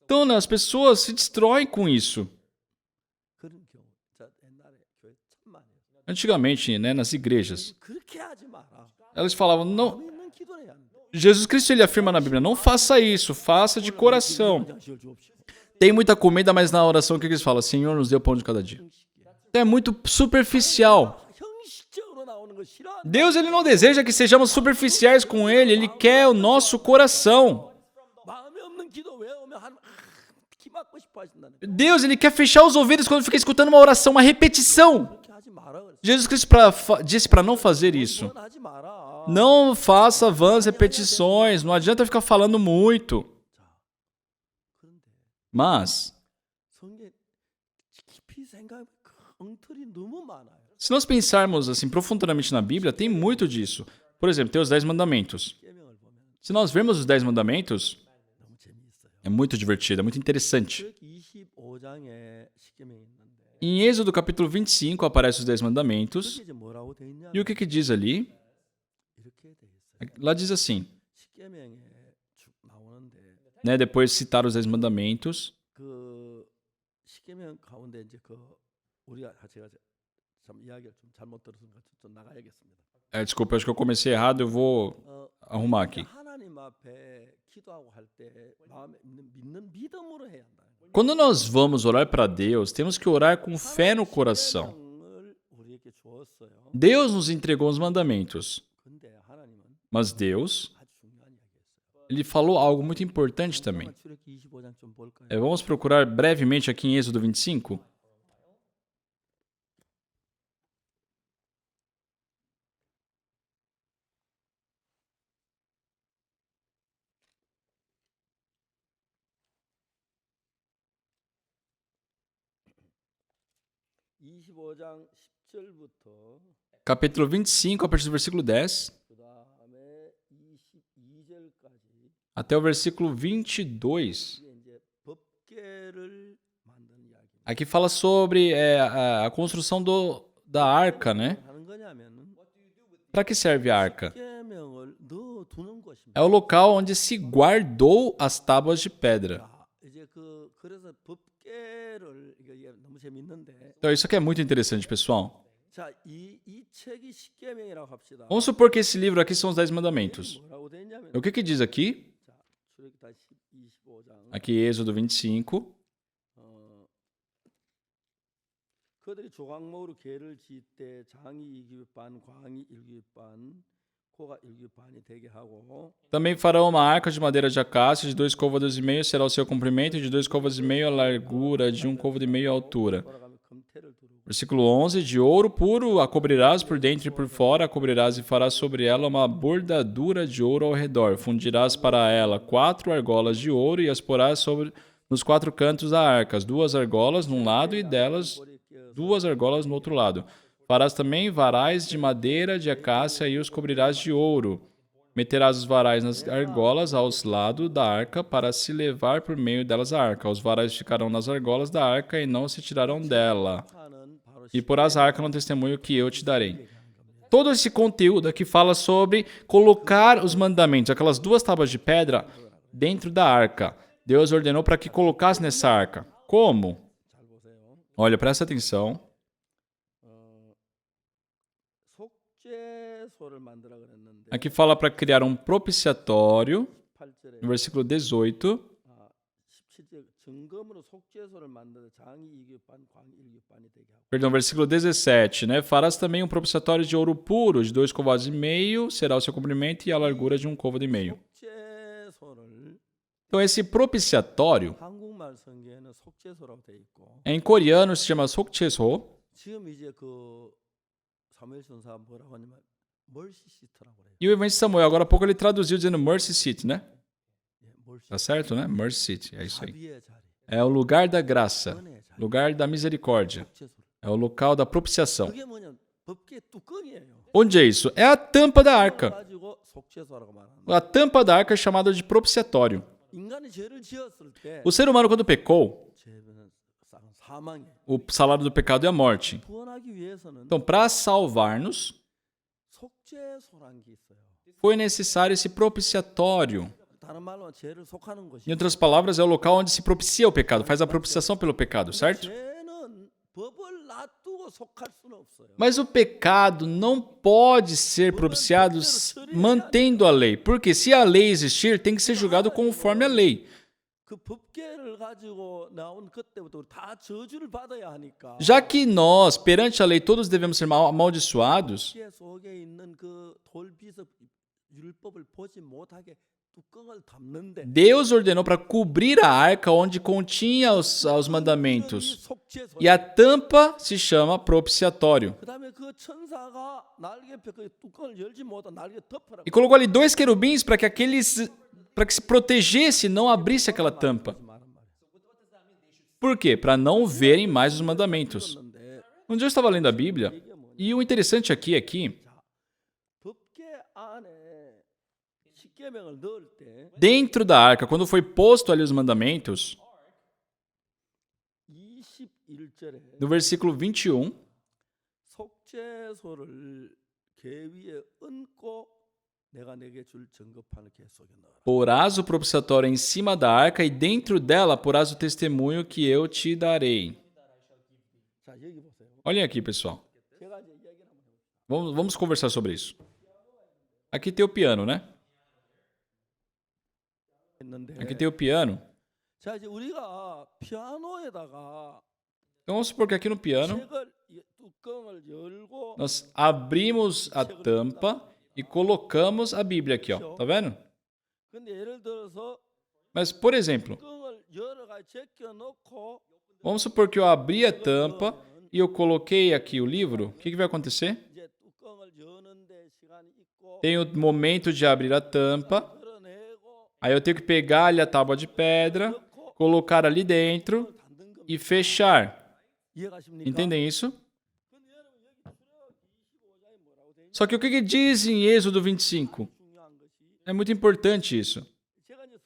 Então, né, as pessoas se destroem com isso. 그런 경우. 자, 옛날에 교회 참 많아요. Antigamente, né, nas igrejas, 그렇게 하지 마라. elas falavam, não, 마음에 있는 기도를 해야 한다. Jesus Cristo ele afirma na Bíblia, não faça isso, faça de coração. 장시를 주옵시고. Tem muita comida, mas na oração o que eles falam? Senhor, nos dê o pão de cada dia. Então, é muito superficial. 형식적으로 나오는 거 싫어한다. Deus ele não deseja que sejamos superficiais com Ele, Ele quer o nosso coração. 마음에 없는 기도 외우면 기 맞고 싶어 하신다는 거예요. Deus ele quer fechar os ouvidos quando fica escutando uma oração, uma repetição. 그렇게 하지 마라. 그랬어요. Jesus Cristo disse para não fazer isso. 하지 마라. Não faça vãs repetições, não adianta ficar falando muito. 그런데 Mas, 성경 깊이 생각하면 그 엉터리 너무 많아요. se nós pensarmos assim profundamente na Bíblia, tem muito disso. Por exemplo, tem os 10 mandamentos. 계명을 보면 Se nós vermos os 10 mandamentos, 너무 재미있어요. é muito divertido, é muito interessante. 25장에 십계명이 있는데 Em Êxodo capítulo 25 aparecem os 10 mandamentos. 그게 이제 뭐라고 돼 있냐? E o que diz ali? 이렇게 돼 있어요. Lá diz assim, 십계명에 쭉 나오는데 né, depois de citar os 10 mandamentos, 그 십계명 가운데 이제 그 우리가 제가 참 이야기를 좀 잘못 들었으니까 좀 나가야겠습니다. desculpa, acho que eu comecei errado, eu vou 어, arrumar aqui. 하나님 앞에 기도하고 할 때 마음에 믿는 믿음으로 해야 한다. Quando nós vamos orar para Deus, temos que orar com fé no coração. 십계명을 우리에게 주었어요. Deus nos entregou os mandamentos, 근데 하나님은 mas Deus, 아주 중요한 이야기였어요. ele falou algo muito importante também. 출애굽기 25장 좀 볼까요? Vamos procurar brevemente aqui em Êxodo 25. (25장 10절부터) Capítulo 25, a partir do versículo 10, 그다음에 22절까지 até o versículo 22. 이게 이제 법궤를 만드는 이야기. Aqui fala sobre a construção da arca, né? 하는 거냐면은 Para que serve a arca? 십계명을 넣어 두는 것입니다. É o local onde se guardou as tábuas de pedra. 자, 이제 그래서 법궤를 이게 너무 재밌는데, Então, isso aqui é muito interessante, pessoal. 자, 이 책이 십계명이라고 합시다. Vamos supor que esse livro aqui são os 10 mandamentos. 뭐라고 돼 있냐면, O que diz aqui? 자, 출애굽기 25장. Aqui, Êxodo 25. 그들이 조각목으로 궤를 지을 때 장이 2규빗 반, 광이 1규빗 반, 코가 1규반이 되게 하고 Também farão uma arca de madeira de acácia, de 2 côvados e meio será o seu comprimento, e de 2 côvados e meio a largura, de 1 côvado e meio a altura. 돌아가면 금태를 두르고 Versículo 11. De ouro puro a cobrirás por dentro e por fora, a cobrirás e farás sobre ela uma bordadura de ouro ao redor. Fundirás para ela 4 argolas de ouro e as porás nos 4 cantos da arca, as 2 argolas num lado e delas 2 argolas no outro lado. Farás também varais de madeira de acácia e os cobrirás de ouro. Meterás os varais nas argolas aos lados da arca para se levar por meio delas a arca. Os varais ficarão nas argolas da arca e não se tirarão dela. 하는 바로 E porás a arca no testemunho que eu te darei. Todo esse conteúdo aqui fala sobre colocar os mandamentos, aquelas 2 tábuas de pedra, dentro da arca. Deus ordenou para que colocasse nessa arca. Como? 잘 보세요. Olha, presta atenção. 속죄소를 만들어 그랬는데 Aqui fala para criar um propiciatório, 8절에 no versículo 18. 17절 증거물로 속죄소를 만들어 장이 2규반, 광이 1규반이 되게 하고 Perdão, versículo 17, né? Farás também um propiciatório de ouro puro, de 2 côvados e meio, será o seu comprimento e a largura de 1 côvado e meio. 속죄소를 Então, esse propiciatório, 한국말 성경에는 속죄소라고 돼 있고 em coreano se chama 속죄소. 지금 이제 그 사무엘 선사가 뭐라고 하냐면 멀시시트라고 그래요. E o evangelista Samuel, agora há pouco ele traduziu dizendo mercy seat, né? 예, 멀시. Tá certo, né? Mercy seat, é isso aí. 자비의 자리, É o lugar da graça, 은혜의 자리, lugar da misericórdia. 속죄소. É o local da propiciação. 그게 뭐냐? 법계 뚜껑이에요. Onde é isso? É a tampa da arca. 가지고 속죄소라고 말하는. A tampa da arca é chamada de propiciatório. 인간이 죄를 지었을 때 O ser humano, quando pecou, 죄는 사망이에요. o salário do pecado é a morte. 구원하기 위해서는 Então, para salvar-nos, 속죄소란 게 있어요. foi necessário esse propiciatório. 다른 말로 죄를 속하는 것이. Em outras palavras, é o local onde se propicia o pecado, faz a propiciação pelo pecado, certo? 죄는 법을 놔두고 속할 수는 없어요. Mas o pecado não pode ser propiciado mantendo a lei. Porque se a lei existir, tem que ser julgado conforme a lei. 그 법계를 가지고 나온 그때부터 다 저주를 받아야 하니까. Já que nós, perante a lei, todos devemos ser amaldiçoados, 법계 속에 있는 그 돌비석 율법을 보지 못하게 뚜껑을 덮는데. Deus ordenou para cobrir a arca onde continha os mandamentos. E a tampa se chama propiciatório. 그다음에 그 천사가 날개 펴그 뚜껑을 열지 못하 날개 덮으라고. E colocou ali 2 querubins para que se protegesse e não abrisse aquela tampa. Por quê? Para não verem mais os mandamentos. Um dia eu estava lendo a Bíblia e o interessante aqui é que 법계 안에 십계명을 넣을 때 dentro da arca, quando foi posto ali os mandamentos, 21절에 no versículo 21, 속죄소를 궤 위에 얹고 내가 내게 줄 증거판을 궤 속에 넣어라. porás o propiciatório em cima da arca e dentro dela porás o testemunho que eu te darei. 자, 여기 보세요. Olhem aqui, pessoal. 제가 이제 이야기를 한번 해볼게요. Vamos conversar sobre isso. Aqui tem o piano, né? 했는데 Aqui tem o piano. 자, 이제 우리가 피아노에다가 Então vamos supor que aqui no piano 책을 뚜껑을 열고 nós abrimos a tampa e colocamos a Bíblia aqui, ó. Tá vendo? 근데 예를 들어서 Mas, por exemplo, 뚜껑을 열어가 제껴 놓고 vamos supor que eu abri a tampa e eu coloquei aqui o livro. O que vai acontecer? 이제 뚜껑을 여는데 시간이 있고 Tem o momento de abrir a tampa. 열어내고 Aí eu tenho que pegar ali a tábua de pedra, colocar ali dentro 닫는 거 e fechar. 이해가십니까? Entendem isso? 근데 여러분 여기 출애굽기 25장에 뭐라고 돼 있냐? Só que o que diz em Êxodo 25? 중요한 것이 É muito importante isso. 제가 이제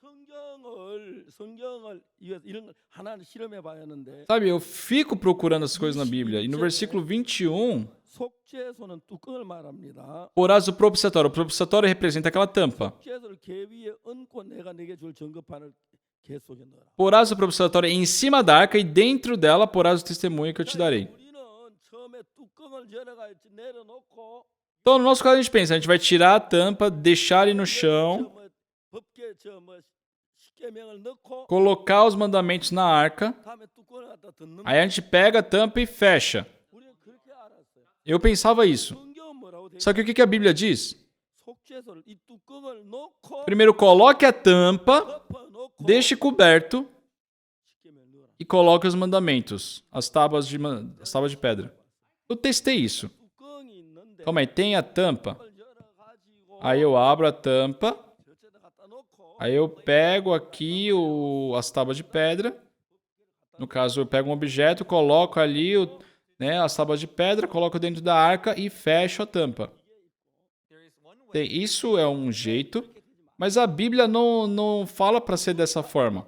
성경을 이런 걸 하나는 실험해 봐야 하는데 Sabe, eu fico procurando essas coisas na Bíblia. E no versículo 21, 속죄소는 뚜껑을 말합니다. porás o propiciatório. O propiciatório representa aquela tampa. 속죄소를 궤 위에 얹고 내가 내게 줄 증거판을 궤 속에 넣어라. Porás o propiciatório em cima da arca e dentro dela porás o testemunho que eu te darei. 우리는 처음에 뚜껑을 열어가 내려놓고 Então, no nosso caso, a gente pensa, a gente vai tirar a tampa, deixar ele no chão, 법계 십계명을 넣고 colocar os mandamentos na arca, 다음에 뚜껑을 갖다 덮는. aí a gente pega a tampa e fecha. 우리는 그렇게 알았어요. Eu pensava isso. 성경은 뭐라고 돼? Só que o que a Bíblia diz? 속죄소를 이 뚜껑을 놓고 Primeiro coloque a tampa, 덮어놓고 deixe coberto 십계명을 넣어라. e coloque os mandamentos, as tábuas de pedra. Eu testei isso. 뚜껑이 있는데 Calma aí, tem a tampa. 그걸 열어가지고 Aí eu abro a tampa. 저쪽에다 갖다 놓고 Aí eu pego aqui as tábuas de pedra. No caso, eu pego um objeto, coloco ali as tábuas de pedra, coloco dentro da arca e fecho a tampa. Isso é um jeito, mas a Bíblia não fala para ser dessa forma.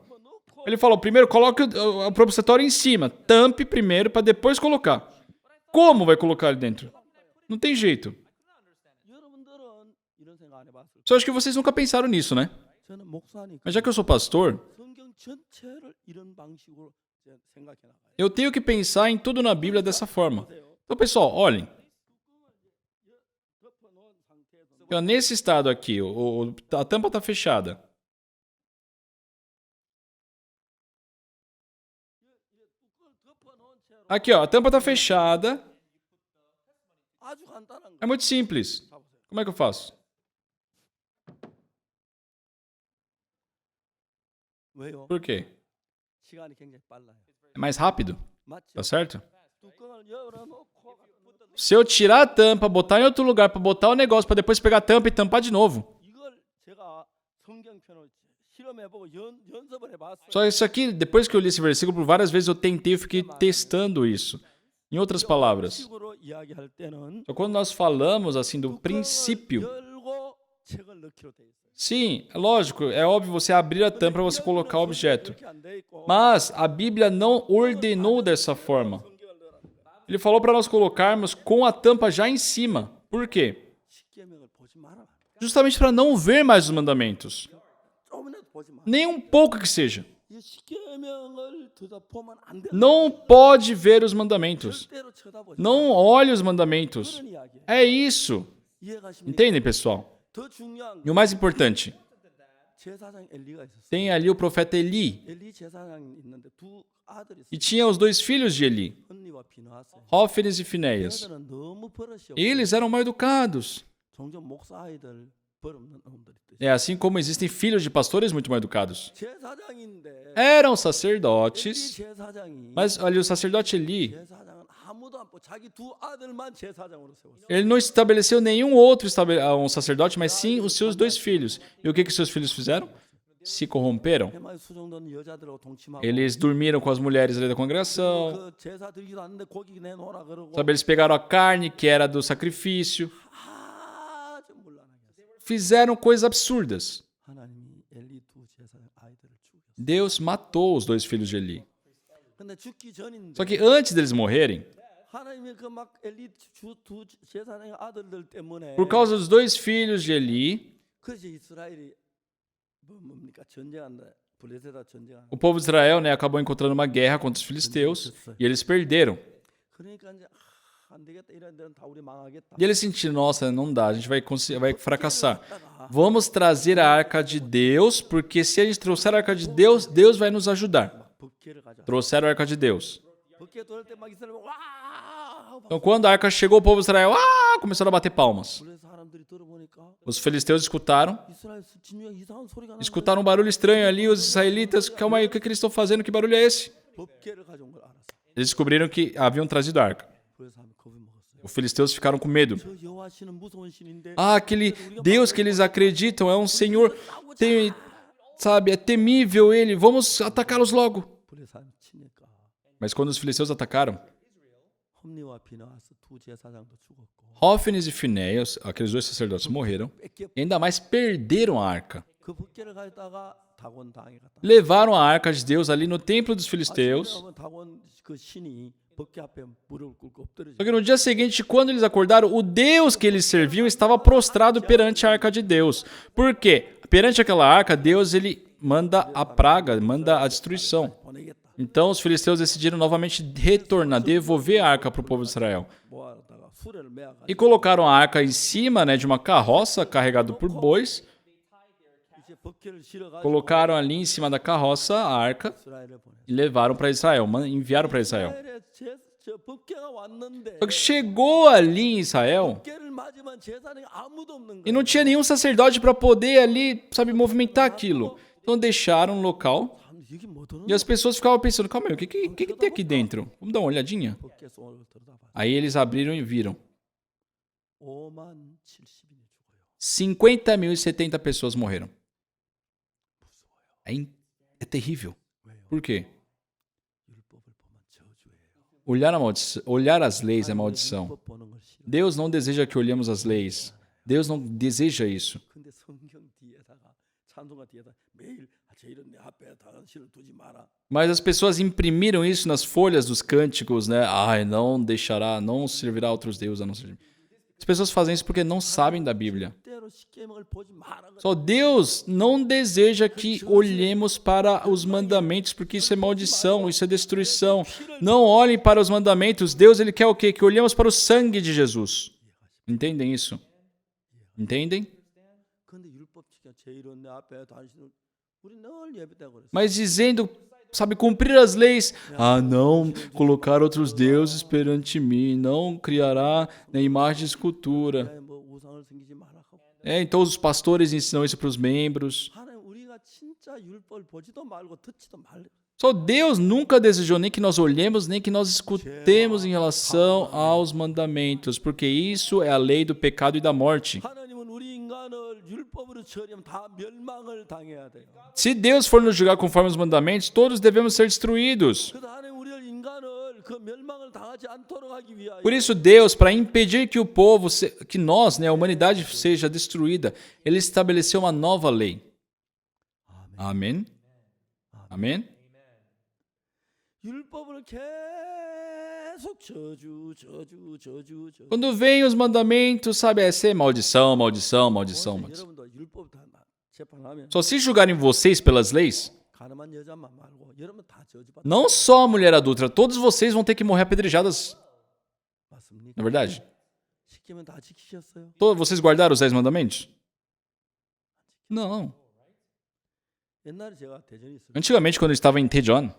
Ele falou, primeiro coloque o propulsatório em cima, tampe primeiro para depois colocar. Como vai colocar ali dentro? Não tem jeito. 여러분들은 이런 생각 안 해봤을 Só acho que vocês nunca pensaram nisso, né? 저는 목사니까 Mas já que eu sou pastor, 성경 전체를 이런 방식으로 생각해 나가요. eu tenho que pensar em tudo na Bíblia dessa forma. Então, pessoal, olhem. 덮어놓은 상태에서 Ó, nesse estado aqui, a tampa está fechada. 뚜껑을 덮어놓은 채로 Aqui, ó, a tampa está fechada. 아주 간단한 거 É muito simples. 잡으세요. Como é que eu faço? 왜요? Por quê? 시간이 굉장히 빨라요. É mais rápido, 맞죠? tá certo? 뚜껑을 열어놓고 Se eu tirar a tampa, botar em outro lugar para botar o negócio, para depois pegar a tampa e tampar de novo. 이걸 제가 성경편을 실험해보고 연습을 해봤어요. Só isso aqui, depois que eu li esse versículo, por várias vezes eu tentei e fiquei testando isso. Em outras palavras, 식으로 이야기할 때는 só quando nós falamos assim do 뚜껑을 princípio, 열고 책을 넣기로 돼 있어요. sim, é lógico, é óbvio você abrir a tampa para você colocar o objeto. 그렇게 안 돼 있고 Mas a Bíblia não ordenou dessa forma. 성경을 넣으라. Ele falou para nós colocarmos com a tampa já em cima. Por quê? 십계명을 보지 마라. Justamente para não ver mais os mandamentos. 조금이라도 보지 마. Nem um pouco que seja. 이 십계명을 쳐다보면 안 돼. Não pode ver os mandamentos. 절대로 쳐다보지. Não olhe os mandamentos. 그런 이야기예요. É isso. 이해가십니까? Entendem, pessoal? 더 중요한 E o mais importante, 제사장 엘리가 있었어요. tem ali o profeta Eli. 엘리 제사장이 있는데 두 아들이 E 있어요. tinha os dois filhos de Eli, 언니와 비누하세요. Hófenes e Finéias. 걔들은 너무 버릇이 없고 Eles eram mal educados. 종종 목사 아이들 버릇없는 놈들이 있듯이. É assim como existem filhos de pastores muito mal educados. 제사장인데 Eram 엘리 sacerdotes, 제사장이 mas olha, o sacerdote Eli, 제사장은 아무도 안 뽑고 자기 두 아들만 제사장으로 세웠어요. ele não estabeleceu nenhum outro um sacerdote, mas sim os seus dois filhos. E o que seus filhos fizeram? Se corromperam. 해마에 수종된 여자들하고 동침하고 Eles dormiram com as mulheres ali da congregação. 그 제사 드리기도 하는데 고기 내놓으라 그러고 Sabe, eles pegaram a carne que era do sacrifício. 아주 물란하게 했어요. Fizeram coisas absurdas. 하나님이 엘리 두 제사장 아이들을 죽였어요. Deus matou os dois filhos de Eli. 근데 죽기 전인데 Só que antes deles morrerem, 하나님이 그 막 엘리 두 제사장 아들들 때문에 por causa dos dois filhos de Eli, 그래서 이스라엘이 뭡니까 전쟁한다 블레셋과 전쟁한다. o povo de Israel, né, acabou encontrando uma guerra contra os filisteus e eles perderam. 그러니까 이제 안 되겠다 이런 데는 다 우리 망하겠다. E eles sentiram, nossa, não dá, a gente vai fracassar. Vamos trazer a arca de Deus, porque se a gente trouxer a arca de Deus, Deus vai nos ajudar. 법궤를 가져. Trouxeram a arca de Deus. 법궤 돌 때 막 이스라엘 와 하고 Então, quando a arca chegou, o povo de Israel começaram a bater palmas. 블레셋 사람들이 들어보니까 Os filisteus escutaram, 이스라엘 진유에 이상한 소리가 나는 escutaram um barulho estranho ali, os israelitas, calma aí, o que eles estão fazendo? Que barulho é esse? 법궤를 가져온 걸 알았어. Eles descobriram que haviam trazido a arca. 그래서 사람이 겁이 먹었어요. Os filisteus ficaram com medo. 저 여호와 신은 무서운 신인데 Aquele Deus que eles acreditam é um Senhor, sabe, é temível ele, vamos atacá-los logo. 블레셋 사람이 치니까 Mas quando os filisteus atacaram, 홈리와 비나하스 두 제사장도 죽었고 Hófenes e Finéias, aqueles dois sacerdotes morreram, 뺏겨 e ainda mais perderam a arca. 그 법궤를 가져다가 다곤 당에 갔다. Levaram a arca de Deus ali no templo dos filisteus. 다곤 그 신이 법궤 앞에 무릎을 꿇고 엎드려져. Só que no dia seguinte, quando eles acordaram, o Deus que eles serviam estava prostrado perante a arca de Deus. Por quê? Perante aquela arca, Deus ele manda a praga, manda a destruição. 보내겠다. Então os filisteus decidiram novamente retornar, devolver a arca para o povo de Israel. 모아다가 수레를 메어가지고 E colocaram a arca em cima, né, de uma carroça carregada por bois. 이제 법궤를 실어가지고 Colocaram ali em cima da carroça a arca 이스라엘을 보내. e levaram para Israel, enviaram para Israel. 이스라엘의 저 법궤가 왔는데 Só que chegou ali em Israel 법궤를 맞으면 제사장이 아무도 없는 e não 거예요. tinha nenhum sacerdote para poder ali, sabe, movimentar aquilo. Então deixaram o local 사람들이 여기 뭐 드는 e as pessoas ficavam pensando, calma aí, o que tem aqui dentro? Vamos dar uma olhadinha? 법궤 속을 들여다봐. Aí eles abriram e viram. 5만 70인이 죽어요. 50.070 pessoas morreram. É terrível. 왜요? Por quê? 율법을 보면 저주예요. Olhar as leis é maldição. 율법 보는 걸 싫어. Deus não deseja que olhemos as leis. Deus não deseja isso. 근데 성경 뒤에다가 찬송가 뒤에다 매일 제 이런 내 앞에 당신을 두지 마라. Mas as pessoas imprimiram isso nas folhas dos cânticos, né? Ai, não deixará, não servirá a outros deuses a não ser. As pessoas fazem isso porque não sabem da Bíblia. 때로 십계명을 보지 마라. Só Deus não deseja que olhemos para os mandamentos, porque isso é maldição, isso é destruição. Não olhem para os mandamentos. Deus, ele quer o quê? Que olhemos para o sangue de Jesus. Entendem isso? Entendem? 근데 율법 지켜 제 이런 내 앞에 당신을 우리 늘 예배되고 그랬어. Mas dizendo, sabe, cumprir as leis. Ah, não colocar outros deuses perante mim, não criará na imagem de escultura. 뭐 우상을 섬기지 마라 하고. Então os pastores ensinam isso para os membros. 하나님 우리가 진짜 율법을 보지도 말고 듣지도 말. Só Deus nunca desejou nem que nós olhemos, nem que nós escutemos em relação aos mandamentos, porque isso é a lei do pecado e da morte. 하나님은 우리 인간을 율법으로 처리하면 다 멸망을 당해야 돼요. Se Deus for nos julgar conforme os mandamentos, todos devemos ser destruídos. 그래서 하나님 우리를 인간을 그 멸망을 당하지 않도록 하기 위하여 Por isso, Deus, para impedir que o povo, que nós, né, a humanidade seja destruída, Ele estabeleceu uma nova lei. Amém? Amém? 율법을 계속 저주. Quando vem os mandamentos, sabe, é ser maldição, maldição, maldição, maldição. 여러분도 율법 다 재판하면 Só se julgarem vocês pelas leis, 가늠한 여자만 말고 여러분 다 저주받. não só a mulher adulta, todos vocês vão ter que morrer apedrejadas. 맞습니까? Não é verdade? 십계명 다 지키셨어요? Vocês guardaram os 10 mandamentos? Não. 옛날에 제가 대전에 있을 때 Antigamente, quando eu estava em Daejeon,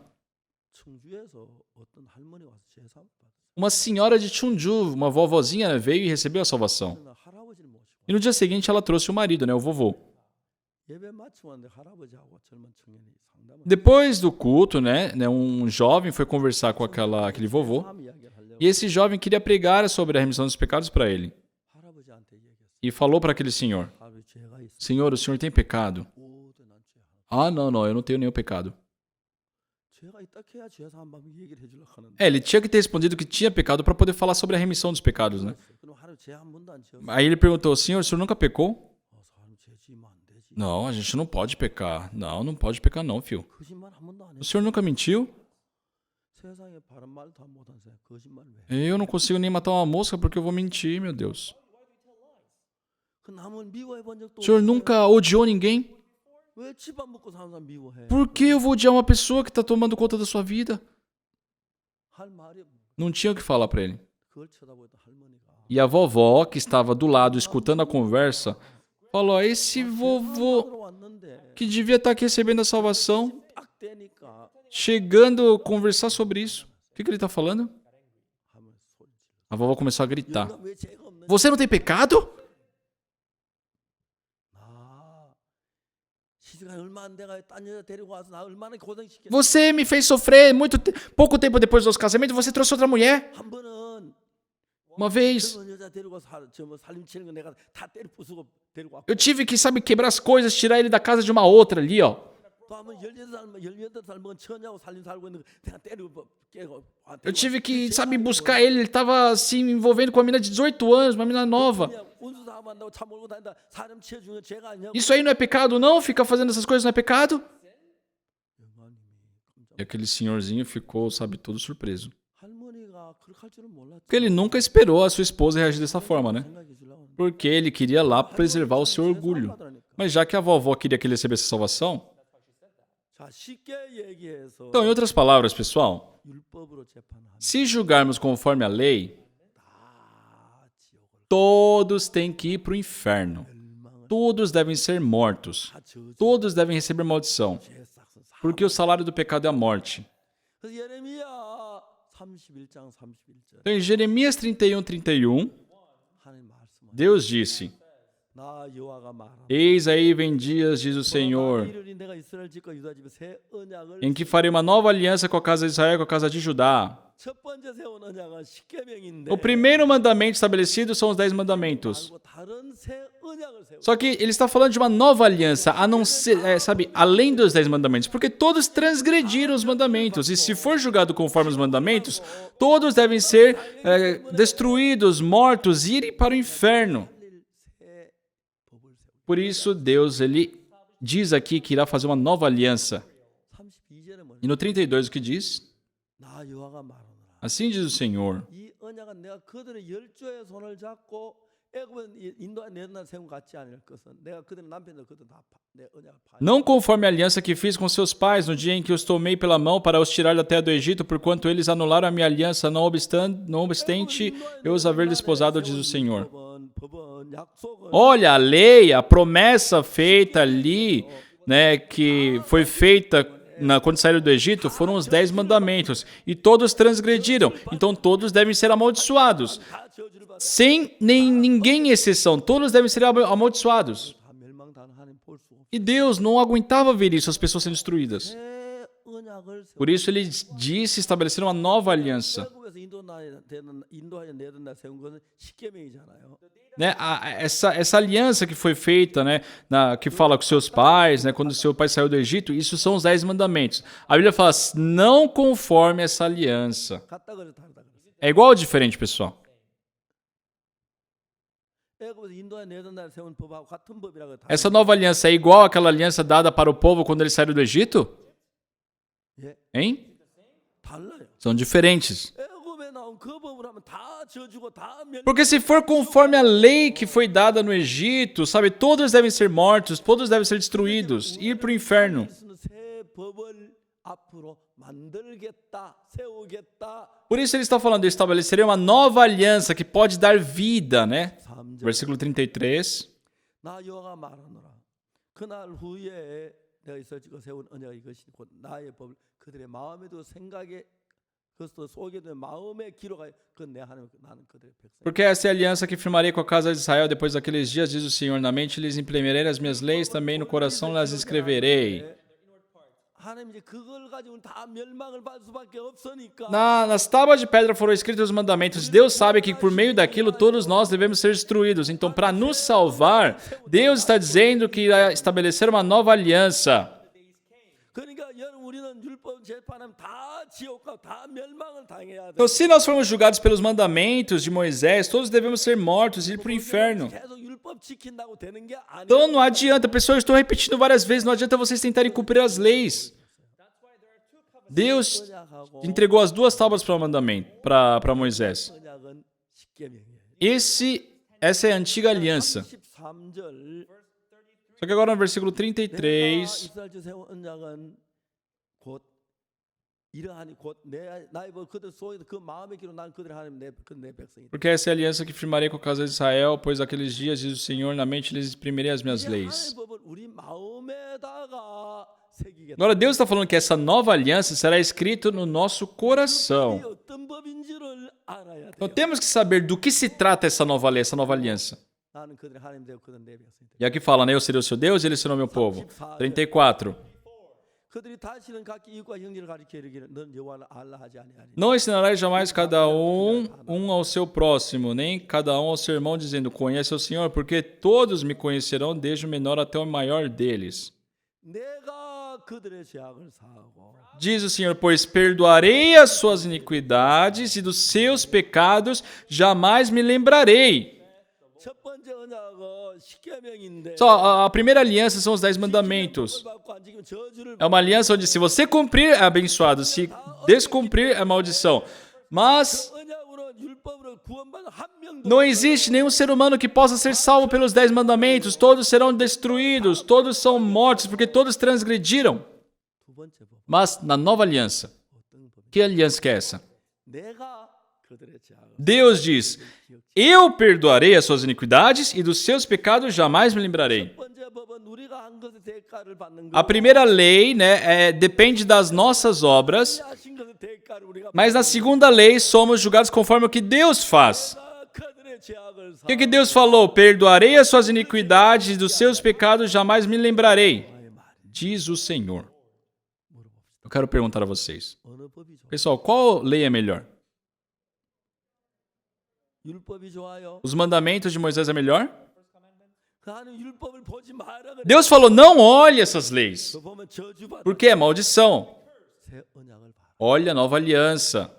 청주에서 어떤 할머니 와서 제사 받았어요. uma senhora de Chunju, uma vovozinha, veio e recebeu a salvação. 그러나 할아버지를 모시고 E no dia seguinte ela trouxe o marido, né, o vovô. 예배 마치고 왔는데 할아버지하고 젊은 청년이 상담을 Depois do culto, né, um jovem foi conversar com aquele vovô. 참 이야기를 하려고 E esse jovem queria pregar sobre a remissão dos pecados para ele. 할아버지한테 얘기했어요. E falou para aquele senhor: 할아버지 죄가 있어. Senhor, o senhor tem pecado? 오도 난 죄. Ah, não, eu não tenho nenhum pecado. 죄가 있다 해야 죄사 한번 얘기를 해주려고 하는데. Ele tinha que ter respondido que tinha pecado para poder falar sobre a remissão dos pecados, né? 그럼 할아버지 죄한 번도 안 지었어. Aí ele perguntou: Senhor, o senhor nunca pecou? 사람 죄 지으면 안 되지. Não, a gente não pode pecar. Não pode pecar não, filho. 거짓말 한 번도 안 O 했어. senhor nunca mentiu? 세상에 바른 말도 안 못한 사람 거짓말 왜? Eu não consigo nem matar uma mosca porque eu vou mentir, meu Deus. 그 남을 미워해 본 적도 O senhor 없어요. nunca odiou ninguém? 왜 집안 먹고 사는 사람 미워해? Por que eu vou odiar uma pessoa que está tomando conta da sua vida? 할 말이 Não tinha o que falar para ele. 그걸 쳐다보던 할머니가 E a vovó, que estava do lado escutando a conversa, falou: esse vovô 하러 왔는데 que devia estar aqui recebendo a salvação, 딱 되니까 chegando a conversar sobre isso. O que ele está falando? 하면 소리 질러. A vovó começou a gritar: 왜 죄가 없는? Você não tem pecado? 나 시집가 얼마 안 돼가 딴 여자 데리고 와서 나 얼마나 고생시켰어. Você me fez sofrer pouco tempo depois do nosso casamento, você trouxe outra mulher. 한 번은 Uma vez, 젊은 여자 데리고 저뭐 살림 치는 거 내가 다 때려 부수고 데리고 왔고 eu tive que, sabe, quebrar as coisas, tirar ele da casa de uma outra ali, ó. 또 한번 18살 먹은 처녀하고 살림 살고 있는 거 내가 때리고 깨고 Eu tive que, sabe, buscar ele. Ele estava se envolvendo com uma menina de 18 anos, uma menina nova. 운수 사업 한다고 차 몰고 다닌다 사람 치워주는 거 죄가 아니냐고. Isso aí não é pecado, não? Ficar fazendo essas coisas não é pecado? E aquele senhorzinho ficou, sabe, todo surpreso. 할머니가 그렇게 할 줄은 몰랐죠. Porque ele nunca esperou a sua esposa reagir dessa forma, né? 생각해 주려고 하는데. Porque ele queria lá preservar o seu orgulho. Mas já que a vovó queria que ele recebesse salvação, 자, 쉽게 얘기해서 então, em outras palavras, pessoal, 율법으로 재판하는 se julgarmos conforme a lei, 다 지옥을 todos têm que ir para o inferno. 멸망을 Todos devem ser mortos. 다 저주 Todos devem receber maldição. 죄 싹은 사. Porque o salário do pecado é a morte. 그래서 예레미야 31장 31절 Então, em Jeremias 31:31, 하나님 말씀하시오. Deus disse: 나 여호와가 말하노라. Eis aí vem dias, diz o Senhor, 이르리 내가 이스라엘 집과 유다 집에 새 언약을 em que farei uma nova aliança com a casa de Israel e com a casa de Judá. 첫 번째 세운 언약은 십계명인데 O primeiro mandamento estabelecido são os 10 mandamentos. 말고 다른 새 언약을 세우. Só que ele está falando de uma nova aliança, a não ser, sabe, além dos 10 mandamentos, porque todos transgrediram os mandamentos. E se for julgado conforme os mandamentos, todos devem ser destruídos, mortos, irem para o inferno. 새 법을 세우. Por isso, Deus, ele diz aqui que irá fazer uma nova aliança. 32절에 뭐냐? E no 32, o que diz? 나 여호와가 말하노라. Assim diz o Senhor: 이 언약은 내가 그들의 열조의 손을 잡고 애굽은 인도에 내어날 세운 같지 않을 것은 내가 그들의 남편들 그들 다내 언약을 파. Não conforme a aliança que fiz com seus pais no dia em que os tomei pela mão para os tirar da terra do Egito, porquanto eles anularam a minha aliança, não obstante eu os haver desposado, diz o Senhor. 법은 약속은 Olha, a lei, a promessa feita ali, né, que foi feita quando saíram do Egito, foram os 10 mandamentos. E todos transgrediram. Então todos devem ser amaldiçoados. 다 저주를 받아 Sem ninguém exceção. Todos devem ser amaldiçoados. 다 멸망당하는 하나님 볼 수 없어. E Deus não aguentava ver isso, as pessoas sendo destruídas. 새 언약을 세우. Por isso ele disse estabelecer uma nova aliança. 애굽에서 인도하여 내던 날 세운 것은 십계명이잖아요. Né, essa aliança que foi feita, né, que fala com seus pais, né, quando seu pai saiu do Egito, isso são os 10 mandamentos. A Bíblia fala, não conforme essa aliança. 같다 그래 다르다 그랬어. É igual ou diferente, pessoal? 애굽에서 인도하여 내던 날 세운 법하고 같은 법이라고 다. Essa nova aliança é igual àquela aliança dada para o povo quando eles saíram do Egito? 예, Hein? 달라요. São diferentes. 애굽에 나온 그 법을 하면 다 저주고 다 멸. Porque se for conforme a lei que foi dada no Egito, sabe, todos devem ser mortos, todos devem ser destruídos, ir para o inferno. 새 법을 앞으로 만들겠다, 세우겠다. Por isso ele está falando, eu estabelecerei uma nova aliança que pode dar vida, né? 3절. Versículo 33. 나 여호와가 말하노라. 그날 후에 내가 이스라엘 집과 세운 언약이 이것이니 곧 나의 법을 그들의 마음에도 생각에 그것도 속에도 마음에 기록하여 그내 하나님 나는 그들의 백성. Porque essa é a aliança que firmarei com a casa de Israel depois daqueles dias, diz o Senhor, na mente lhes implementarei as minhas leis, também no coração las escreverei. 하나님 이제 그걸 가지고 다 멸망을 받을 수밖에 없으니까. Nas tábuas de pedra foram escritos os mandamentos. Deus sabe que por meio daquilo todos nós devemos ser destruídos. Então, para nos salvar, Deus está dizendo que irá estabelecer uma nova aliança. 그러니까 여러분 우리는 율법 재판하면 다 지옥과 다 멸망을 당해야 돼. Então, se nós formos julgados pelos mandamentos de Moisés, todos devemos ser mortos e ir para o inferno. 계속 율법 지킨다고 되는 게 아니야. Então, não adianta, pessoal, eu estou repetindo várias vezes, não adianta vocês tentarem cumprir as leis. Deus 언약하고 entregou as duas tábuas para Moisés. 언약은 십계명이에요. Essa é a antiga aliança. 13절 Só que agora no versículo 내가 33, 이스라엘 주 세운 언약은 곧 이러하니 곧 나의 법 그들 속에 그 마음의 기로 난 그들 하나님 내 백성이다. porque essa é a aliança que firmarei com a casa de Israel, pois aqueles dias, diz o Senhor, na mente lhes exprimirei as minhas leis. 하나님의 법을 우리 마음에다가 새기겠다. Agora Deus está falando que essa nova aliança será escrita no nosso coração. 이게 어떤 법인지를 알아야 Então 돼요. temos que saber do que se trata essa nova lei, essa nova aliança. 나는 그들의 하나님 되고 그들은 내 백성이다. E aqui fala, né? Eu serei o seu Deus e eles serão meu povo. 34. 그들이 다시는 각기 이웃과 형제를 가리켜 이르기를 넌 여호와를 알라 하지 아니하리. Não ensinarás jamais cada um ao seu próximo, nem cada um ao seu irmão, dizendo, conhece o Senhor, porque todos me conhecerão, desde o menor até o maior deles. 내가 그들의 죄악을 사하고 Diz o Senhor, pois perdoarei as suas iniquidades e dos seus pecados jamais me lembrarei. 첫 번째 언약은 십계명인데 Só a primeira aliança são os 10 mandamentos. 받고 안 지키면 저주를 É uma aliança onde se você cumprir é abençoado, se descumprir é maldição. Mas 언약으로 율법으로 구원받는 한 명도 não existe nenhum ser humano que possa ser salvo pelos 10 mandamentos. Todos serão destruídos, todos são mortos, porque todos transgrediram. 두 번째 법 Mas na nova aliança, 어떤 법? que aliança que é essa? 내가 그들의 죄악을 Deus diz, eu perdoarei as suas iniquidades e dos seus pecados jamais me lembrarei. 첫 번째 법은 우리가 한 것의 대가를 받는 A 거. primeira lei, né, depende das nossas obras. 그 대가를 우리가 Mas na segunda lei somos julgados conforme o que Deus faz. 그들의 죄악을 O que Deus falou? Perdoarei as suas iniquidades e dos seus pecados jamais me lembrarei, 사하의 말. diz o Senhor. Eu quero perguntar a vocês. 어느 법이 좋아? Pessoal, qual lei é melhor? 율법이 좋아요. Os mandamentos de Moisés é melhor? 하나님 율법을 보지 마라 그래. Deus falou, não olhe essas leis, 그 보면 저주받아. porque é maldição. 새 언약을 봐라. Olha a nova aliança.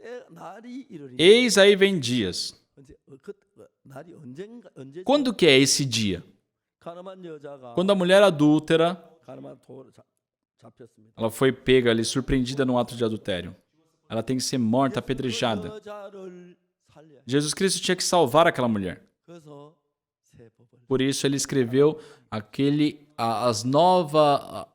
때 날이 이르리니. Eis aí vem dias. 언제 날이 언제 Quando que é esse dia? 가늠한 여자가 Quando a mulher adúltera, 가늠한 도로 잡혔습니다. ela foi pega ali, surpreendida no ato de adultério. Ela tem que ser morta, apedrejada. 여자를 살려. Jesus Cristo tinha que salvar aquela mulher. 그래서 새 법을 Por isso ele escreveu as nova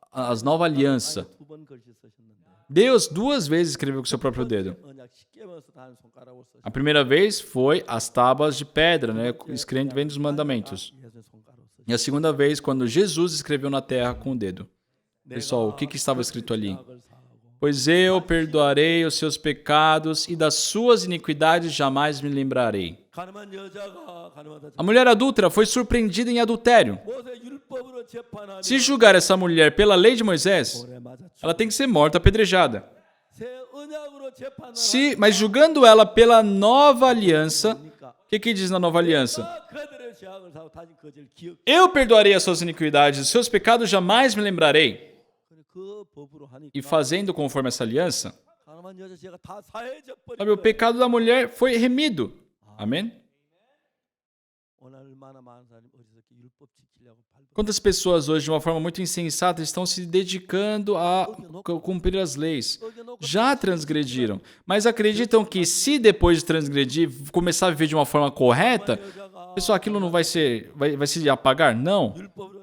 aliança. 두번 글씨 쓰셨는데 Deus 2 vezes escreveu com seu próprio dedo. 언약 십계명에서 단 손가락으로 쓰셨. A primeira vez foi as tábuas de pedra, né, escrevendo vem dos mandamentos. 예수의 손가락으로 쓰셨. E a segunda vez quando Jesus escreveu na terra com o dedo. Pessoal, o que estava escrito ali? 죄악을 사하고 Pois eu perdoarei os seus pecados e das suas iniquidades jamais me lembrarei. 가늠한 여자가 가늠하다. A mulher adúltera foi surpreendida em adultério. 모세 율법으로 재판하면 Se julgar essa mulher pela lei de Moisés, 오래 맞아. ela tem que ser morta, apedrejada. 새 언약으로 재판을 Mas julgando ela pela nova aliança, 하니까 o que diz na nova aliança? 그들의 죄악을 사하고 다시 그들 기억. Eu perdoarei as suas iniquidades, os seus pecados jamais me lembrarei. 그 법으로 하니까 E fazendo conforme essa aliança, 가늠한 여자 죄가 다 사해져 버린 sabe, o 거예요. pecado da mulher foi remido. Amém? 얼마나 많은 사람이 어리석게 율법 지키려고 발버. Quantas pessoas hoje, de uma forma muito insensata, estão se dedicando a cumprir as leis? Já transgrediram, mas acreditam que se depois de transgredir, começar a viver de uma forma correta, pessoal, aquilo não vai se apagar? Não. 율법으로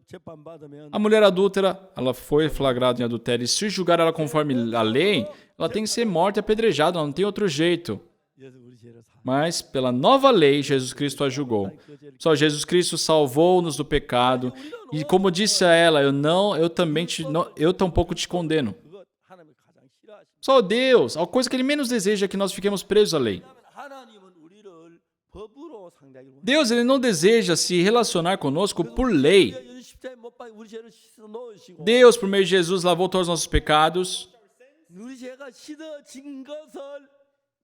재판 받으면 A mulher adúltera, ela foi flagrada em adultério, e se julgar ela conforme a lei, ela tem que ser morta e apedrejada, não tem outro jeito. 예수 우리 죄를 사. Mas, pela nova lei, Jesus Cristo a julgou. Só Jesus Cristo salvou-nos do pecado. E como disse a ela, eu tampouco te condeno. 그거 하나님이 가장 싫어하십니다. Só Deus, a coisa que Ele menos deseja é que nós fiquemos presos à lei. 하나님은 우리를 법으로 상대하기로. Deus, Ele não deseja se relacionar conosco por lei. 십자에 못 박혀 우리 죄를 씻어 놓으시고 Deus, por meio de Jesus, lavou todos os nossos pecados 우리 죄가 씻어진 것을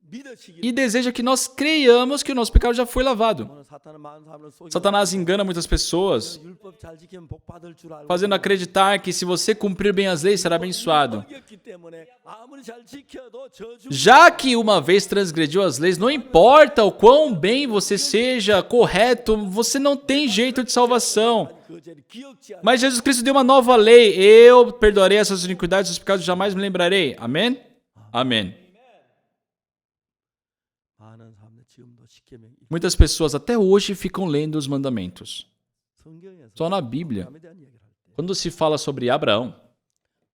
믿으시기. e deseja que nós creiamos que o nosso pecado já foi lavado. 오늘 사탄은 많은 사람을 속이고 Satanás engana muitas pessoas, 율법 잘 지키면 복 받을 줄 알고 fazendo acreditar que se você cumprir bem as leis, será abençoado. 어겼기 때문에 아무리 잘 지켜도 저주 Já que uma vez transgrediu as leis, não importa o quão bem você seja correto, você não tem jeito de salvação. 그 죄를 기억지 않아. Mas Jesus Cristo deu uma nova lei. Eu perdoarei essas iniquidades, os pecados jamais me lembrarei. Amém? Amém. 많은 사람들 지금도 십계명 Muitas pessoas até hoje ficam lendo os mandamentos. 성경에서 Só na Bíblia, 아브라함에 대한 얘기를 할 때 quando se fala sobre Abraão,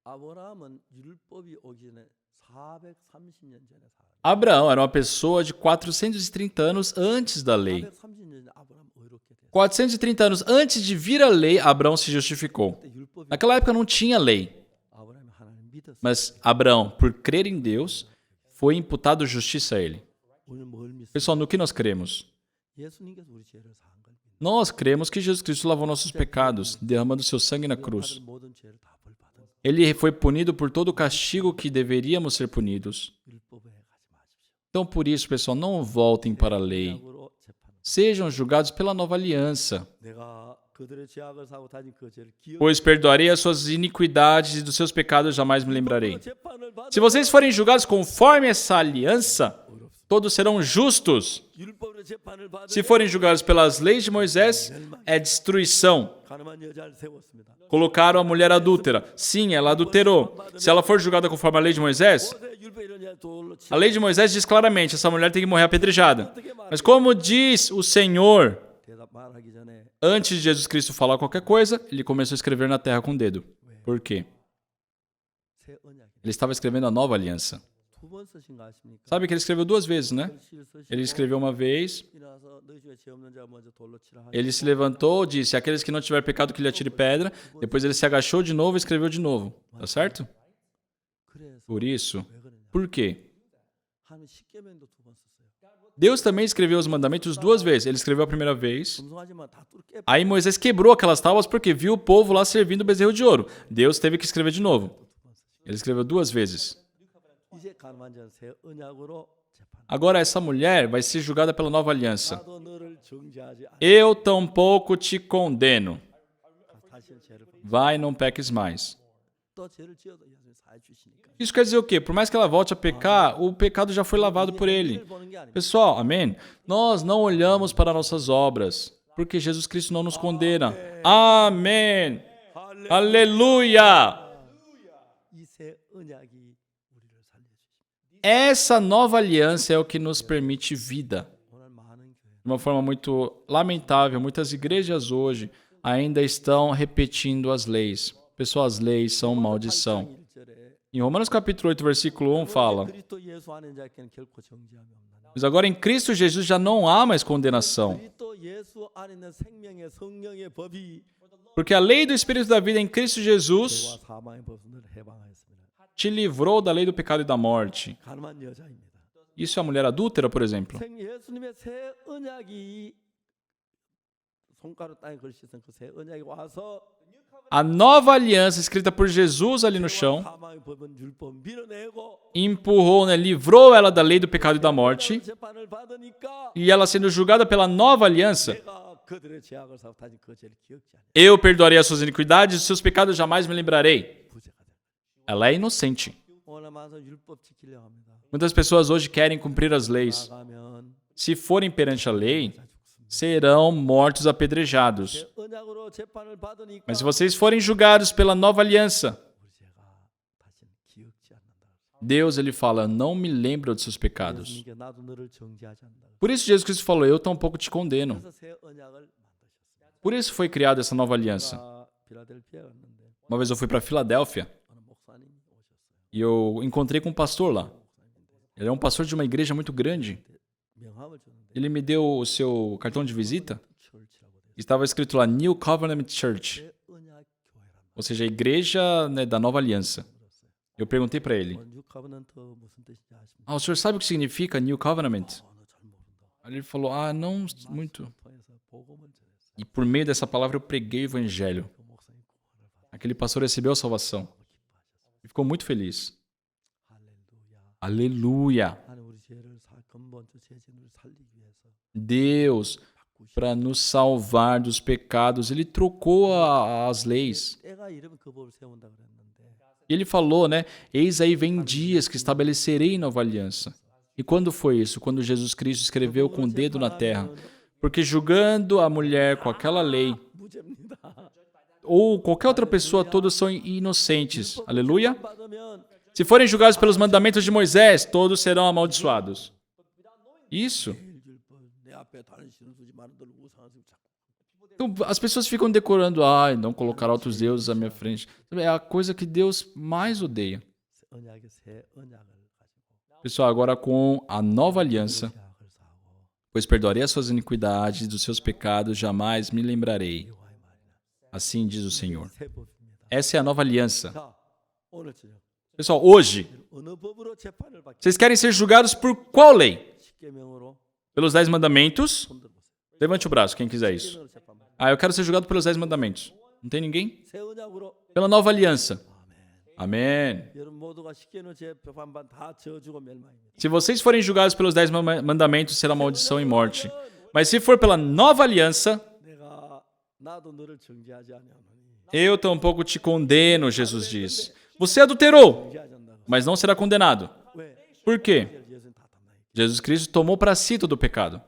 아브라함은 율법이 오기 전에 430년 전에 살아. Abraão era uma pessoa de 430 anos antes da lei. 430년 전에 아브라함 의롭게 됐어. 430 anos antes de vir a lei, Abraão se justificou. 그때 율법이 Naquela época não tinha lei, 아브라함이 하나님 믿었어. mas Abraão, por crer em Deus, foi imputado justiça a ele. 오늘 뭘 믿어? Pessoal, no que nós cremos? 예수님께서 우리 죄를 사한 걸 믿어. Nós cremos que Jesus Cristo lavou nossos pecados, derramando seu sangue na cruz. 모든 죄를 다 벌받은 Ele foi punido por todo o castigo que deveríamos ser punidos. 율법에 가지 마십시오. Então, por isso, pessoal, não voltem para a lei. 죄악으로 재판. Sejam julgados pela nova aliança. 내가 그들의 죄악을 사고 다진 그 죄를 기억. Pois perdoarei as suas iniquidades e dos seus pecados jamais me lembrarei. 재판을 받아. Se vocês forem julgados conforme essa aliança, todos serão justos. 율법으로 재판을 받아. Se forem julgados pelas leis de Moisés, é destruição. 가늠한 여자를 세웠습니다. Colocaram a mulher adúltera. Sim, ela adulterou. Se ela for julgada conforme a lei de Moisés, 모세 율법 이런 자 돌로 치. a lei de Moisés diz claramente, essa mulher tem que morrer apedrejada. Mas como diz o Senhor, 대답 말하기 전에 antes de Jesus Cristo falar qualquer coisa, ele começou a escrever na terra com o dedo. Por quê? 새 언약. Ele estava escrevendo a nova aliança. 두 번 쓰신 거 아십니까? Sabe que ele escreveu 2 vezes, né? 글씨를 쓰시고 Ele escreveu uma vez, 일어나서 너희 중에 죄 없는 자 먼저 돌로 치라 하니 ele se levantou, disse, aqueles que não tiver pecado que lhe atire pedra. Depois ele se agachou de novo e escreveu de novo. Tá certo? 그래서 Por isso, 왜 그러냐? por quê? 하나님 십계명도 2번 썼어요. Deus também escreveu os mandamentos 2 vezes. Ele escreveu a primeira vez. 금송아지만 다 뚫게 Aí Moisés quebrou aquelas tábuas porque viu o povo lá servindo o bezerro de ouro. Deus teve que escrever de novo. Ele escreveu 2 vezes. 이제 가늠한 자는 새 언약으로 재판. Agora essa mulher vai ser julgada pela nova aliança. 나도 너를 정죄하지 않아. Eu tampouco te condeno. 다시는 죄를 범. Vai, não peques mais. 또 죄를 지어도 예수님 사해 주시니까. Isso quer dizer o quê? Por mais que ela volte a pecar, o pecado já foi lavado por ele. 보는 게 아닙니다. Pessoal, amém? Nós não olhamos para nossas obras, porque Jesus Cristo não nos condena. Amém! Aleluia! 이새 언약이 우리를 살려주십니다. Essa nova aliança é o que nos permite vida. 오늘 많은 교회 De uma forma muito lamentável, muitas igrejas hoje ainda estão repetindo as leis. Pessoal, as leis são maldição. 1절에 Em Romanos capítulo 8, versículo 1 fala: 그리스도 예수 안에 자에게는 결코 정죄함이 없나니. Mas agora em Cristo Jesus já não há mais condenação, 그리스도 예수 안에 있는 생명의 성령의 법이 porque a lei do Espírito da vida em Cristo Jesus 죄와 사망의 법을 해방하였습니다. te livrou da lei do pecado e da morte. 가늠한 여자입니다. Isso é a mulher adúltera, por exemplo. 예수님의 새 언약이 손가락 땅에 걸치던 그 새 언약이 와서 A nova aliança escrita por Jesus ali no chão 사망의 법은 율법 밀어내고 empurrou, né, livrou ela da lei do pecado e da morte. 재판을 받으니까 E ela sendo julgada pela nova aliança, 내가 그들의 죄악을 사고 다시 그 죄를 기억지 않아. eu perdoarei as suas iniquidades e os seus pecados jamais me lembrarei. 부재가 돼. Ela é inocente. 오늘 와서 율법 지키려 합니다. Muitas pessoas hoje querem cumprir as leis. 나가면 Se forem perante a lei, 다 죽습니다. serão mortos apedrejados. 새 언약으로 재판을 받으니까 Mas se vocês forem julgados pela nova aliança, 우리 죄가 다시는 기억지 않는다. Deus ele fala, não me lembro dos seus pecados. 예수님께 나도 너를 정죄하지 않는다. Por isso Jesus Cristo falou, eu tampouco te condeno. 그래서 새 언약을 만드셨습니다. Por isso foi criada essa nova aliança. 제가 필라델피아 갔는데 Uma vez eu fui para Filadélfia 어느 목사님이 오셨어요. e eu encontrei com um pastor lá. Ele é um pastor de uma igreja muito grande. 명함을 줬는데 Ele me deu o seu cartão de visita. 철치라고 돼. Estava escrito lá New Covenant Church, 새 언약 교회란다. ou seja, a igreja, né, da nova aliança. Eu perguntei para ele, 뉴 커버넌트 무슨 뜻인지 아십니까? o senhor sabe o que significa New Covenant? 너잘 모른다. Aí ele falou, não muito. 통해서 복음을 전했어요. E por meio dessa palavra eu preguei o evangelho. 그 목사님 구원을 받아 Aquele pastor recebeu a salvação 기뻐하셨어요. e ficou muito feliz. 할렐루야. Aleluia! 하나님 우리 죄를 근본적 죄진을 살리기 위해서 Deus, para nos salvar dos pecados, ele trocou as leis. 때가 이르면 그 법을 세운다 그랬는데 E ele falou, né? Eis aí vem dias que estabelecerei nova aliança. E quando foi isso? Quando Jesus Cristo escreveu com o dedo na terra. Porque julgando a mulher com aquela lei, 무죄입니다. ou qualquer outra pessoa, todos são inocentes. Aleluia? 받으면 Se forem julgados pelos mandamentos de Moisés, todos serão amaldiçoados. Isso. 율법 내 앞에 다른 신을 두지 말아들 우상을 자꾸 Então, as pessoas ficam decorando, não colocar outros deuses à minha frente. É a coisa que Deus mais odeia. 언약의 새 언약을 가지고 Pessoal, agora com a nova aliança, 죄악을 사고 pois perdoarei as suas iniquidades, dos seus pecados jamais me lembrarei. 여호와의 말이나 Assim diz o Senhor. 새 법입니다. Essa é a nova aliança. 자, 오늘 저녁 Pessoal, hoje, 어느 법으로 재판을 받기? vocês querem ser julgados por qual lei? 십계명으로 Pelos 10 mandamentos? 손 들어보세요. Levante o braço, quem quiser isso. 십계명으로 재판 받기. Eu quero ser julgado pelos 10 mandamentos. Não tem ninguém? 새 언약으로 Pela nova aliança. 아멘. Amém. 여러분 모두가 십계명 재판 다 저주고 멸망입니다. Se vocês forem julgados pelos 10 mandamentos, será maldição e morte. Mas se for pela nova aliança, 내가 나도 너를 정죄하지 아니하노니 eu tampouco te condeno, Jesus diz. Você adulterou, 정죄하지 않는다고. mas não será condenado. 왜? Por quê? 예수는 다 담당해. Jesus Cristo tomou para si todo o pecado.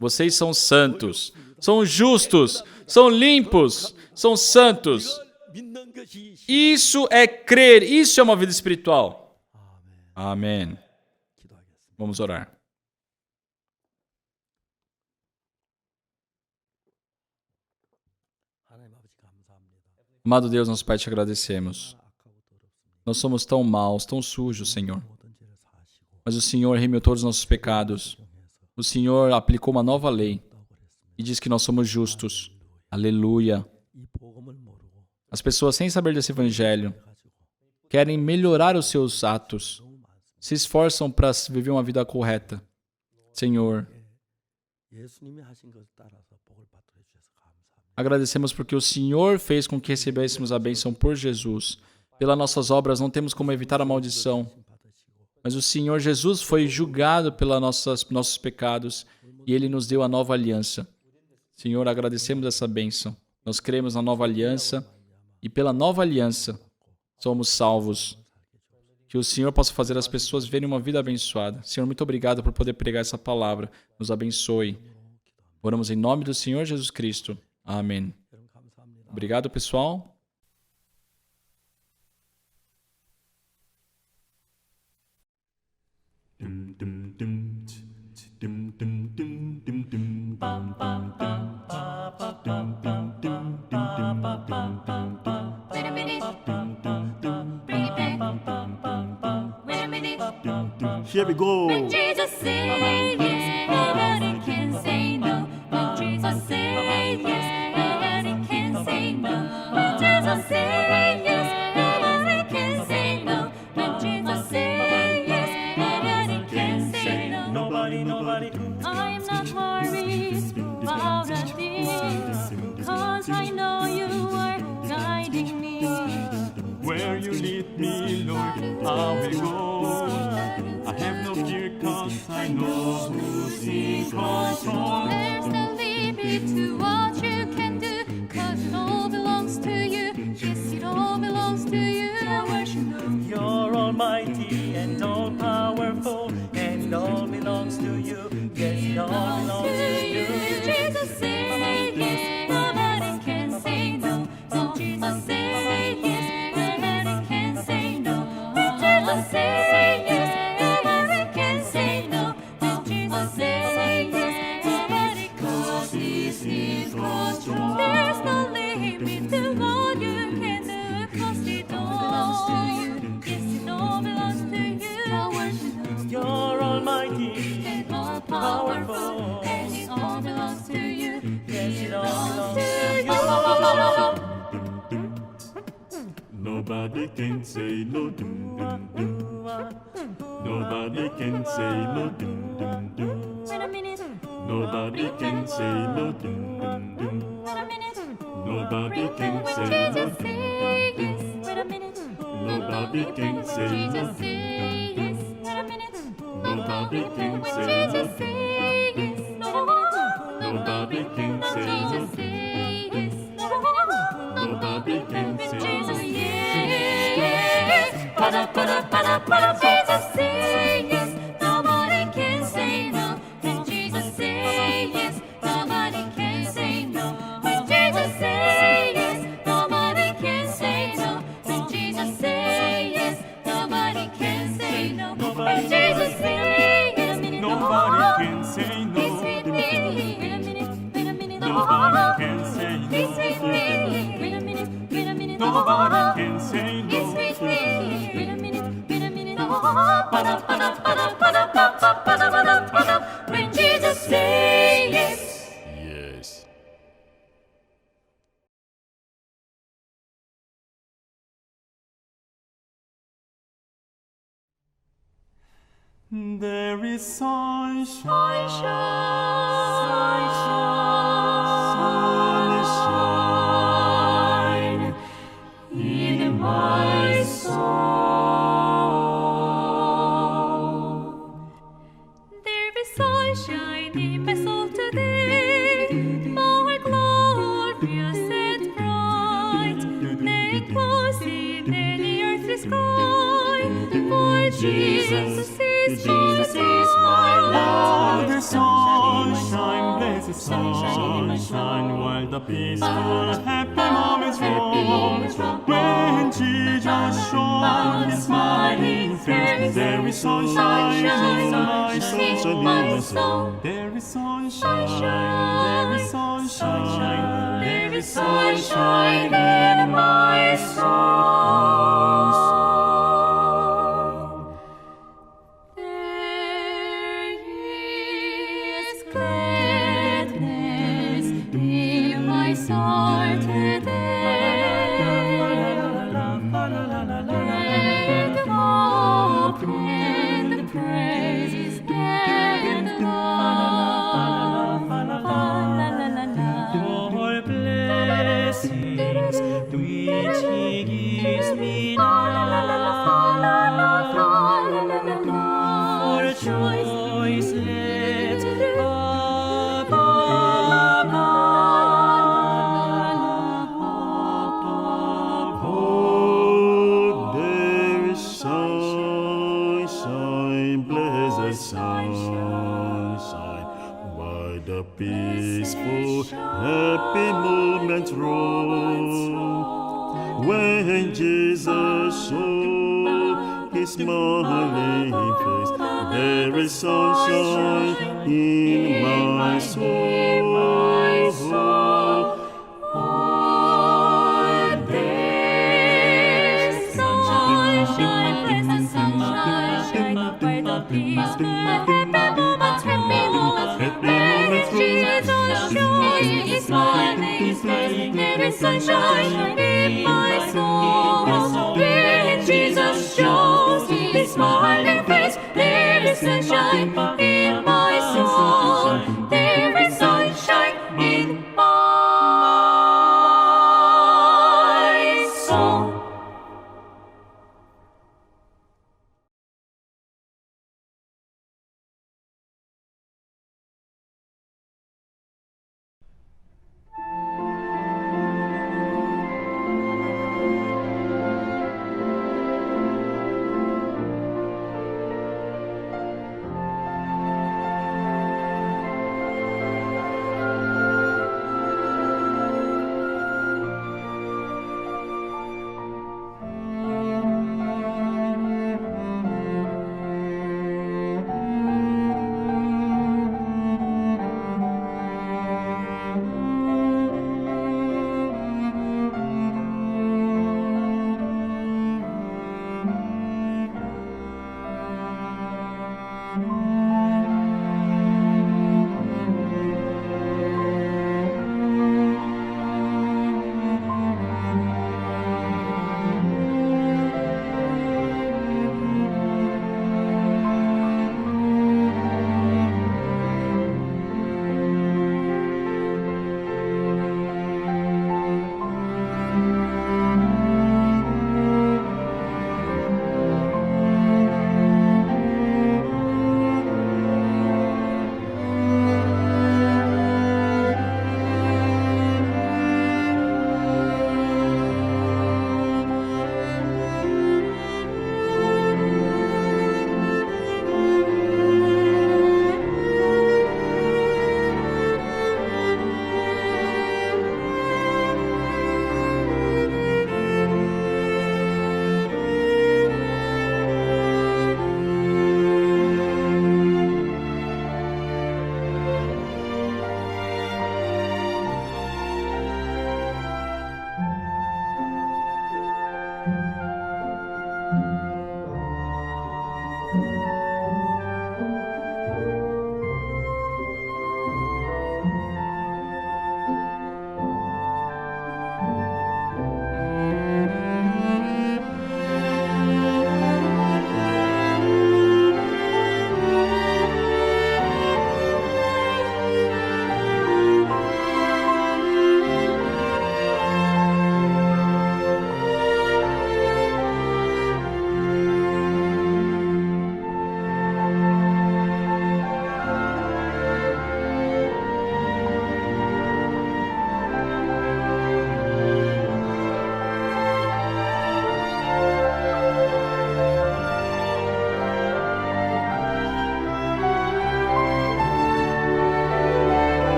Vocês são santos, são justos, são limpos, são santos. 믿는 것이 Isso é crer, isso é uma vida espiritual. 아멘. Amém. 기도하겠습니다. Vamos orar. 하나님 아버지 감사합니다. Amado Deus, nosso Pai, te agradecemos. 악하고 더럽습니다. Nós somos tão maus, tão sujos, Senhor. 모든 죄를 사하시고 Mas o Senhor remiu todos os nossos pecados. 정해서 O Senhor aplicou uma nova lei 있다고 그랬습니다. e diz que nós somos justos. Aleluia. 이 복음을 모르고 As pessoas, sem saber desse evangelho, 가지고 querem melhorar os seus atos, se esforçam para viver uma vida correta. Senhor, 예수님이 하신 것을 따라서 복을 받도록 해주셔서 감사합니다. agradecemos porque o Senhor fez com que recebêssemos a bênção por Jesus. Pelas nossas obras não temos como evitar a maldição, mas o Senhor Jesus foi julgado pelos nossos pecados e Ele nos deu a nova aliança. Senhor, agradecemos essa bênção. Nós cremos na nova aliança e pela nova aliança somos salvos. Que o Senhor possa fazer as pessoas verem uma vida abençoada. Senhor, muito obrigado por poder pregar essa palavra. Nos abençoe. Oramos em nome do Senhor Jesus Cristo. Amém. 여러분 감사합니다. Obrigado, pessoal. Wait a minute. Bring it back. Wait a minute. Here we go. When Jesus said yes, nobody can say no. When Jesus said yes, nobody can say no. When Jesus said yes, nobody can say no. When Jesus said yes, nobody can say no. Nobody. I am not worried about a thing, 'cause I know you are guiding me. Where you lead me, Lord, I will go. I have no fear, 'cause I know who's in control. There's no limit to what you can do, 'cause it all belongs to you. Yes, it all belongs to you. I worship you. You're almighty and all powerful, and all belongs to you. Yes, it all belongs to you. Jesus said yes, nobody can say no. When Jesus said yes, nobody can say no. When Jesus said yes, nobody can say no. When Jesus said yes, nobody cause He's in control. There's no limit to what you can do, 'cause it all belongs to you. Yes, it all belongs to you. I worship you. You're almighty And all powerful, and it all belongs to you. Yes, it all belongs to you. Nobody can say no. Nobody can say no. Wait a minute, Nobody can say no. wait a minute. Nobody can When say Jesus no. said yes, wait a minute. Nobody can say Jesus no. said yes, wait a minute. Nobody can When say Jesus no. said yes, Nobody can say Jesus no. said yes, Nobody can when say Jesus no. yes, Jesus said yes, nobody can say no. When Jesus said yes, nobody can say no. When Jesus said yes, nobody can say no. When Jesus said yes, nobody can say no. When Jesus said yes, Nobody can say no. He's with me. Wait a minute, Nobody can say He's with no. me. Wait a minute, Nobody can say He's no. with me. Wait a minute. When Jesus says yes. Yes. There is sunshine. Sunshine in my soul. There is sunshine in my soul today, more glorious and bright than closing any earthly sky. For Jesus is my Oh, life. the sunshine, blessed sunshine, while the peaceful, happy moments roll. When Jesus shone His smiling face, there is sunshine in my soul. There is sunshine, there is sunshine, There is sunshine in my soul. There is gladness in my soul today. rejoice, let Oh, there is sunshine, blessed sunshine, while the peaceful, happy moments roll. When Jesus showed his smiling face, there is sunshine in my soul. Sunshine in my soul. When Jesus shows his smiling face, there is sunshine in my soul. There is sunshine in my soul.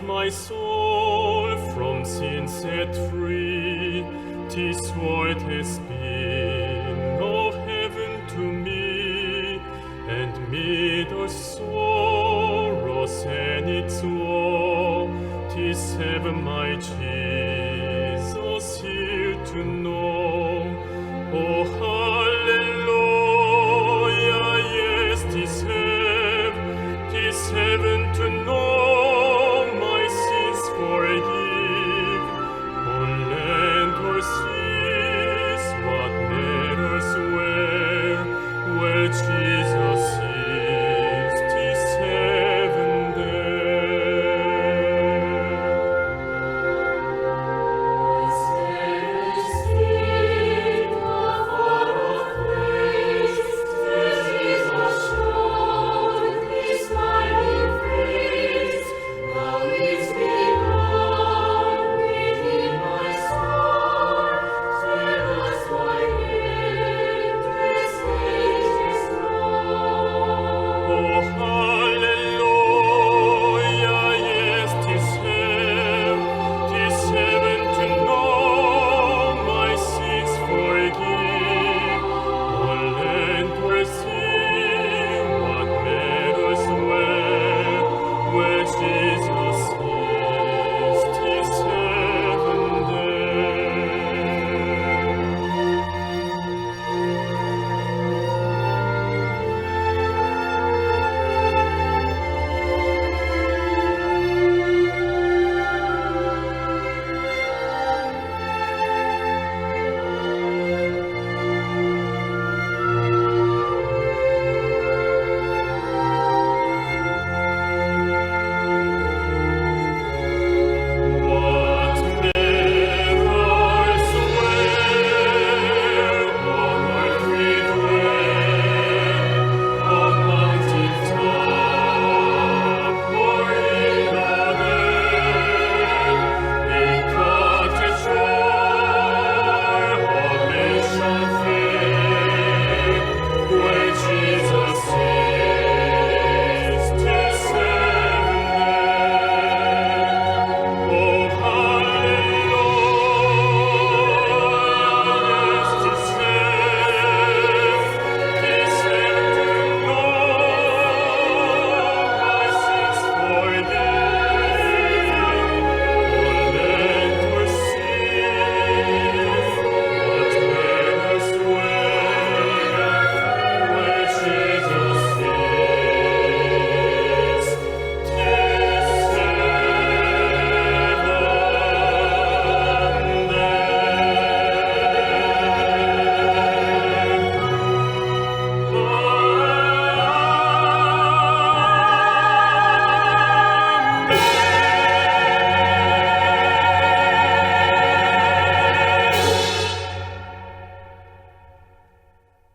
my soul from sin set free, 'tis what has been